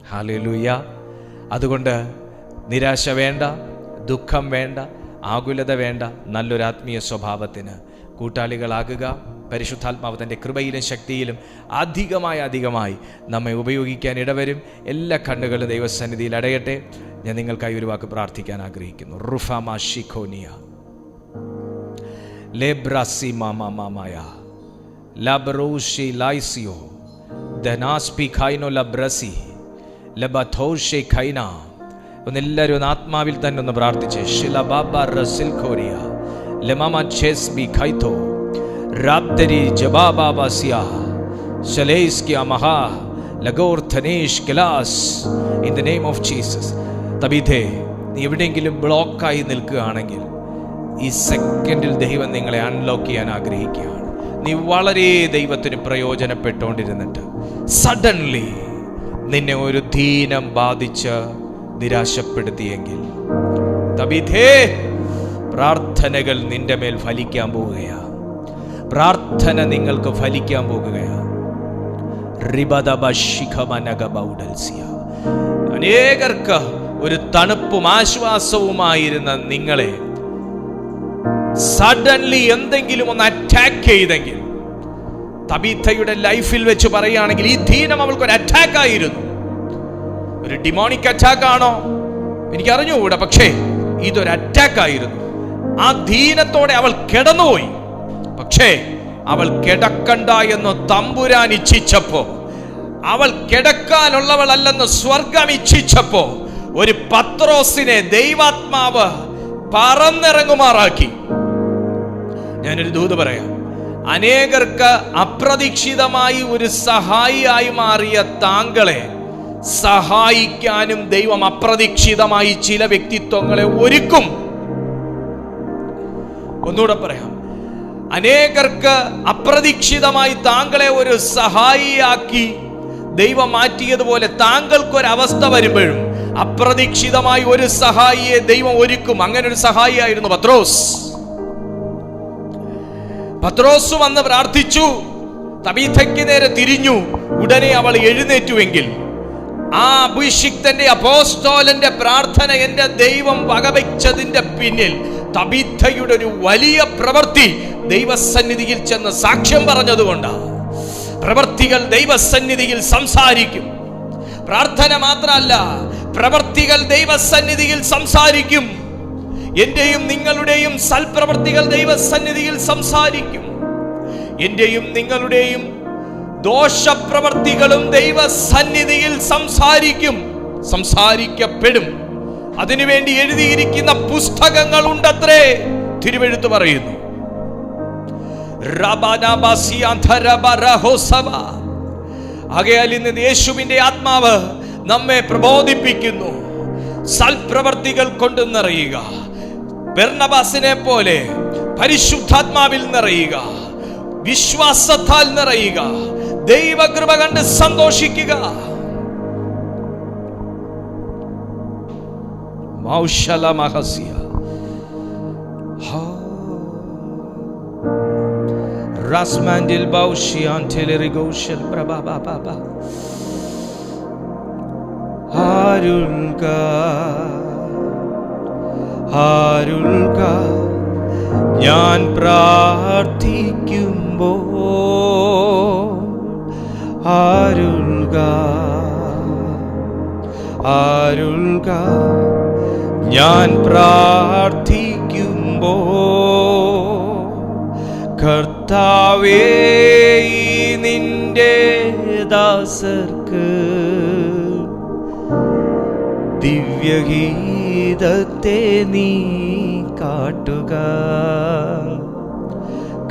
ഹല്ലേലൂയ. അതുകൊണ്ട് നിരാശ വേണ്ട, ദുഃഖം വേണ്ട, ആകുലത വേണ്ട. നല്ലൊരു ആത്മീയ സ്വഭാവത്തിന് കൂട്ടാളികളാകുക. പരിശുദ്ധാത്മാവ് തൻ്റെ കൃപയിലും ശക്തിയിലും അധികമായി നമ്മെ ഉപയോഗിക്കാൻ ഇടവരും. എല്ലാ കണ്ണുകളും ദൈവസന്നിധിയിൽ അടയട്ടെ. ഞാൻ നിങ്ങൾക്കായി ഒരു വാക്ക് പ്രാർത്ഥിക്കാൻ ആഗ്രഹിക്കുന്നു. റുഫാമ ഷിഖോനിയ ലെബ്രാസി മാമായ ലബ്രോഷി ലൈസിയോ ധനാസ്പി ഖൈനോ ലബ്രസി ലബഥോഷെ ഖൈന. ഒന്നെല്ലാവരും ഒന്ന് ആത്മാവിൽ തന്നെ ഒന്ന് പ്രാർത്ഥിച്ച് ഷിലബാബ റസിൽ ഖോരിയ ലമാമ ചെസ്ബി ഖൈതോ റാബ്തരി ജബാബാബാസിയ ശലേസ്കിയ മഹാ ലഗോർഥനേഷ് class in the name of Jesus. തബീഥേ, നീ എവിടെയെങ്കിലും ബ്ലോക്കായി നിൽക്കുകയാണെങ്കിൽ ഈ സെക്കൻഡിൽ ദൈവം നിങ്ങളെ അൺലോക്ക് ചെയ്യാൻ ആഗ്രഹിക്കുകയാണ്. നീ വളരെ ദൈവത്തിന് പ്രയോജനപ്പെട്ടുകൊണ്ടിരുന്നിട്ട് സഡൻലി നിന്നെ ഒരു ദീനം ബാധിച്ച് നിരാശപ്പെടുത്തിയെങ്കിൽ തബീഥേ, പ്രാർത്ഥനകൾ നിന്റെ മേൽ ഫലിക്കാൻ പോകുകയാ. പ്രാർത്ഥന നിങ്ങൾക്ക് ഫലിക്കാൻ പോകുകയാ. അനേകർക്ക് ഒരു തണുപ്പും ആശ്വാസവുമായിരുന്ന നിങ്ങളെ സഡൻലി എന്തെങ്കിലും ഒന്ന് അറ്റാക്ക് ചെയ്തെങ്കിൽ, തബീഥയുടെ ലൈഫിൽ വെച്ച് പറയുകയാണെങ്കിൽ ഈ ദീനം അവൾക്കൊരു അറ്റാക്ക് ആയിരുന്നു. ഒരു ഡിമോണിക് അറ്റാക്ക് ആണോ എനിക്കറിഞ്ഞുകൂടാ, പക്ഷേ ഇതൊരു അറ്റാക്ക് ആയിരുന്നു. ആ ദീനത്തോടെ അവൾ കിടന്നുപോയി. പക്ഷേ അവൾ കിടക്കണ്ട എന്ന് തമ്പുരാൻ ഇച്ഛിച്ചപ്പോ, അവൾ കിടക്കാനുള്ളവളല്ലെന്ന് സ്വർഗം ഇച്ഛിച്ചപ്പോ, ഒരു പത്രോസിനെ ദൈവാത്മാവ് പറന്നിറങ്ങുമാറാക്കി. ഞാനൊരു ദൂത് പറയാം. അനേകർക്ക് അപ്രതീക്ഷിതമായി ഒരു സഹായിയായി മാറിയ താങ്കളെ സഹായിക്കാനും ദൈവം അപ്രതീക്ഷിതമായി ചില വ്യക്തിത്വങ്ങളെ ഒരുക്കും. ഒന്നുകൂടെ പറയാം. അനേകർക്ക് അപ്രതീക്ഷിതമായി താങ്കളെ ഒരു സഹായിയാക്കി ദൈവം മാറ്റിയതുപോലെ താങ്കൾക്കൊരവസ്ഥ വരുമ്പോഴും അപ്രതീക്ഷിതമായി ഒരു സഹായിയെ ദൈവം ഒരുക്കും. അങ്ങനെ ഒരു സഹായിയായിരുന്നു പത്രോസ്. പത്രോസ് വന്ന് പ്രാർത്ഥിച്ചു, തബീഥയ്ക്ക് നേരെ തിരിഞ്ഞു, ഉടനെ അവൾ എഴുന്നേറ്റുവെങ്കിൽ ആ അഭിഷിക്തന്റെ അപ്പോസ്തലന്റെ പ്രാർത്ഥന എന്റെ ദൈവം വകവെച്ചതിന്റെ പിന്നിൽ തബീഥയുടെ ഒരു വലിയ പ്രവൃത്തി ദൈവസന്നിധിയിൽ ചെന്ന് സാക്ഷ്യം പറഞ്ഞതുകൊണ്ടാണ്. പ്രവൃത്തികൾ ദൈവസന്നിധിയിൽ സംസാരിക്കും. പ്രാർത്ഥന മാത്രമല്ല, പ്രവൃത്തികൾ ദൈവസന്നിധിയിൽ സംസാരിക്കും. എന്റെയും നിങ്ങളുടെയും സൽപ്രവൃത്തികൾ ദൈവസന്നിധിയിൽ സംസാരിക്കും. എന്റെയും നിങ്ങളുടെയും ദോഷപ്രവൃത്തികളും ദൈവസന്നിധിയിൽ സംസാരിക്കും, സംസാരിക്കപ്പെടും. അതിനുവേണ്ടി എഴുതിയിരിക്കുന്ന പുസ്തകങ്ങൾ ഉണ്ടത്രേ, തിരുവെഴുത്ത് പറയുന്നു. ആകയാൽ ഇന്ന് യേശുവിന്റെ ആത്മാവ് നമ്മെ പ്രബോധിപ്പിക്കുന്നു. സൽപ്രവർത്തികൾ കൊണ്ട് നിറയുക. ബർന്നബാസിനെ പോലെ പരിശുദ്ധാത്മാവിൽ നിറയുക, വിശ്വാസത്താൽ നിറയുക, ദൈവകൃപ കണ്ട് സന്തോഷിക്കുക. Rasmandil Baushian Telerigoshan Prababa Harulka Harulka Nyan Prarthikkumbo Harulka Harulka Nyan Prarthikkumbo കർത്താവേ നിന്റെ ദാസർക്ക് ദിവ്യഗീതത്തെ നീ കാട്ടുക.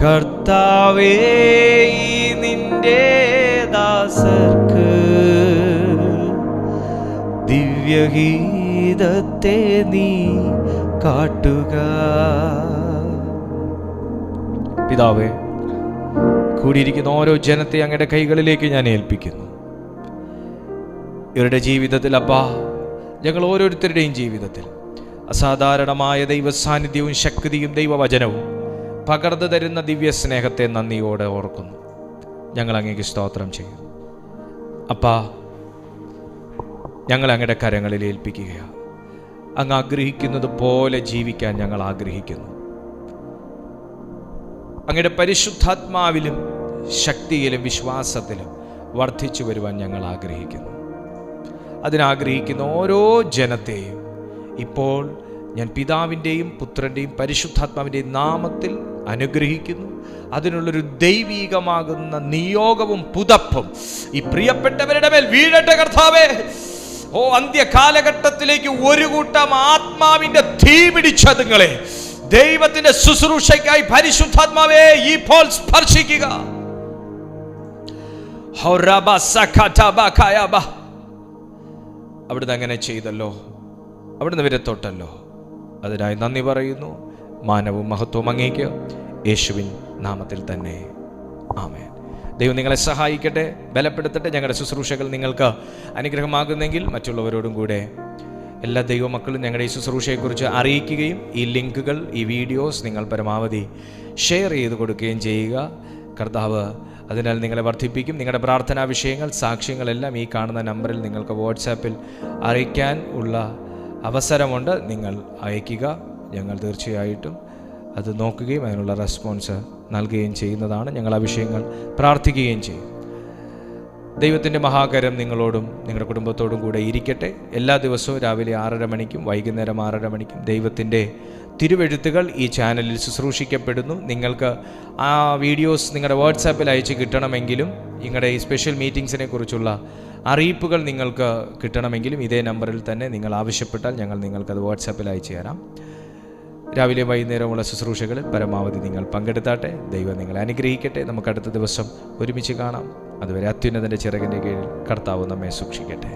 കർത്താവേ നിന്റെ ദാസർക്ക് ദിവ്യഗീതത്തെ നീ കാട്ടുക. പിതാവേ, കൂടിയിരിക്കുന്ന ഓരോ ജനത്തെ അങ്ങയുടെ കൈകളിലേക്ക് ഞാൻ ഏൽപ്പിക്കുന്നു. ഇവരുടെ ജീവിതത്തിൽ അപ്പാ, ഞങ്ങൾ ഓരോരുത്തരുടെയും ജീവിതത്തിൽ അസാധാരണമായ ദൈവ സാന്നിധ്യവും ശക്തിയും ദൈവവചനവും പകർന്നു തരുന്ന ദിവ്യ സ്നേഹത്തെ നന്ദിയോടെ ഓർക്കുന്നു. ഞങ്ങൾ അങ്ങേക്ക് സ്തോത്രം ചെയ്യുന്നു. അപ്പാ, ഞങ്ങൾ അങ്ങയുടെ കരങ്ങളിൽ ഏൽപ്പിക്കുകയാണ്. അങ്ങ് ആഗ്രഹിക്കുന്നത് പോലെ ജീവിക്കാൻ ഞങ്ങൾ ആഗ്രഹിക്കുന്നു. അങ്ങയുടെ പരിശുദ്ധാത്മാവിലും ശക്തിയിലും വിശ്വാസത്തിലും വർദ്ധിച്ചു വരുവാൻ ഞങ്ങൾ ആഗ്രഹിക്കുന്നു. അതിനാഗ്രഹിക്കുന്ന ഓരോ ജനത്തെയും ഇപ്പോൾ ഞാൻ പിതാവിൻ്റെയും പുത്രൻ്റെയും പരിശുദ്ധാത്മാവിൻ്റെയും നാമത്തിൽ അനുഗ്രഹിക്കുന്നു. അതിനുള്ളൊരു ദൈവീകമാകുന്ന നിയോഗവും പുതപ്പും ഈ പ്രിയപ്പെട്ടവരുടെ മേൽ വീഴട്ടെ കർത്താവേ. ഓ, അന്ത്യകാലഘട്ടത്തിലേക്ക് ഒരു കൂട്ടം ആത്മാവിൻ്റെ തീ പിടിച്ചതുങ്ങളെ ദൈവത്തിന്റെ ശുശ്രൂഷയ്ക്കായി പരിശുദ്ധാത്മാവേ ഇപ്പോൾ സ്പർശിക്കുക. അവിടുന്ന് അങ്ങനെ ചെയ്തല്ലോ, അവിടുന്ന് ഇവരെ തൊട്ടല്ലോ. അതിനായി നന്ദി പറയുന്നു. മാനവും മഹത്വവും അങ്ങേക്ക്, യേശുവിൻ നാമത്തിൽ തന്നെ. ആമേൻ. ദൈവം നിങ്ങളെ സഹായിക്കട്ടെ, ബലപ്പെടുത്തട്ടെ. ഞങ്ങളുടെ ശുശ്രൂഷകൾ നിങ്ങൾക്ക് അനുഗ്രഹമാകുന്നെങ്കിൽ മറ്റുള്ളവരോടും കൂടെ എല്ലാ ദൈവമക്കളും ഞങ്ങളുടെ ഈ ശുശ്രൂഷയെക്കുറിച്ച് അറിയിക്കുകയും ഈ ലിങ്കുകൾ, ഈ വീഡിയോസ് നിങ്ങൾ പരമാവധി ഷെയർ ചെയ്ത് കൊടുക്കുകയും ചെയ്യുക. കർത്താവ് അതിനാൽ നിങ്ങളെ വർദ്ധിപ്പിക്കും. നിങ്ങളുടെ പ്രാർത്ഥനാ വിഷയങ്ങൾ, സാക്ഷ്യങ്ങളെല്ലാം ഈ കാണുന്ന നമ്പറിൽ നിങ്ങൾക്ക് വാട്സാപ്പിൽ അറിയിക്കാൻ ഉള്ള അവസരമുണ്ട്. നിങ്ങൾ അയയ്ക്കുക. ഞങ്ങൾ തീർച്ചയായിട്ടും അത് നോക്കുകയും അതിനുള്ള റെസ്പോൺസ് നൽകുകയും ചെയ്യുന്നതാണ്. ഞങ്ങൾ ആ വിഷയങ്ങൾ പ്രാർത്ഥിക്കുകയും ചെയ്യും. ദൈവത്തിൻ്റെ മഹാകരം നിങ്ങളോടും നിങ്ങളുടെ കുടുംബത്തോടും കൂടെ ഇരിക്കട്ടെ. എല്ലാ ദിവസവും രാവിലെ 6:30 മണിക്കും വൈകുന്നേരം 6:30 മണിക്കും ദൈവത്തിൻ്റെ തിരുവെഴുത്തുകൾ ഈ ചാനലിൽ ശുശ്രൂഷിക്കപ്പെടുന്നു. നിങ്ങൾക്ക് ആ വീഡിയോസ് നിങ്ങളുടെ വാട്സാപ്പിൽ അയച്ച് കിട്ടണമെങ്കിലും, നിങ്ങളുടെ ഈ സ്പെഷ്യൽ മീറ്റിംഗ്സിനെ കുറിച്ചുള്ള അറിയിപ്പുകൾ നിങ്ങൾക്ക് കിട്ടണമെങ്കിലും ഇതേ നമ്പറിൽ തന്നെ നിങ്ങൾ ആവശ്യപ്പെട്ടാൽ ഞങ്ങൾ നിങ്ങൾക്കത് വാട്സാപ്പിൽ അയച്ചു തരാം. രാവിലെ വൈകുന്നേരമുള്ള ശുശ്രൂഷകളിൽ പരമാവധി നിങ്ങൾ പങ്കെടുത്താട്ടെ. ദൈവം നിങ്ങളെ അനുഗ്രഹിക്കട്ടെ. നമുക്ക് അടുത്ത ദിവസം ഒരുമിച്ച് കാണാം. അതുവരെ അത്യുന്നതൻ്റെ ചിറകിൻ്റെ കീഴിൽ കർത്താവ് നമ്മെ സൂക്ഷിക്കട്ടെ.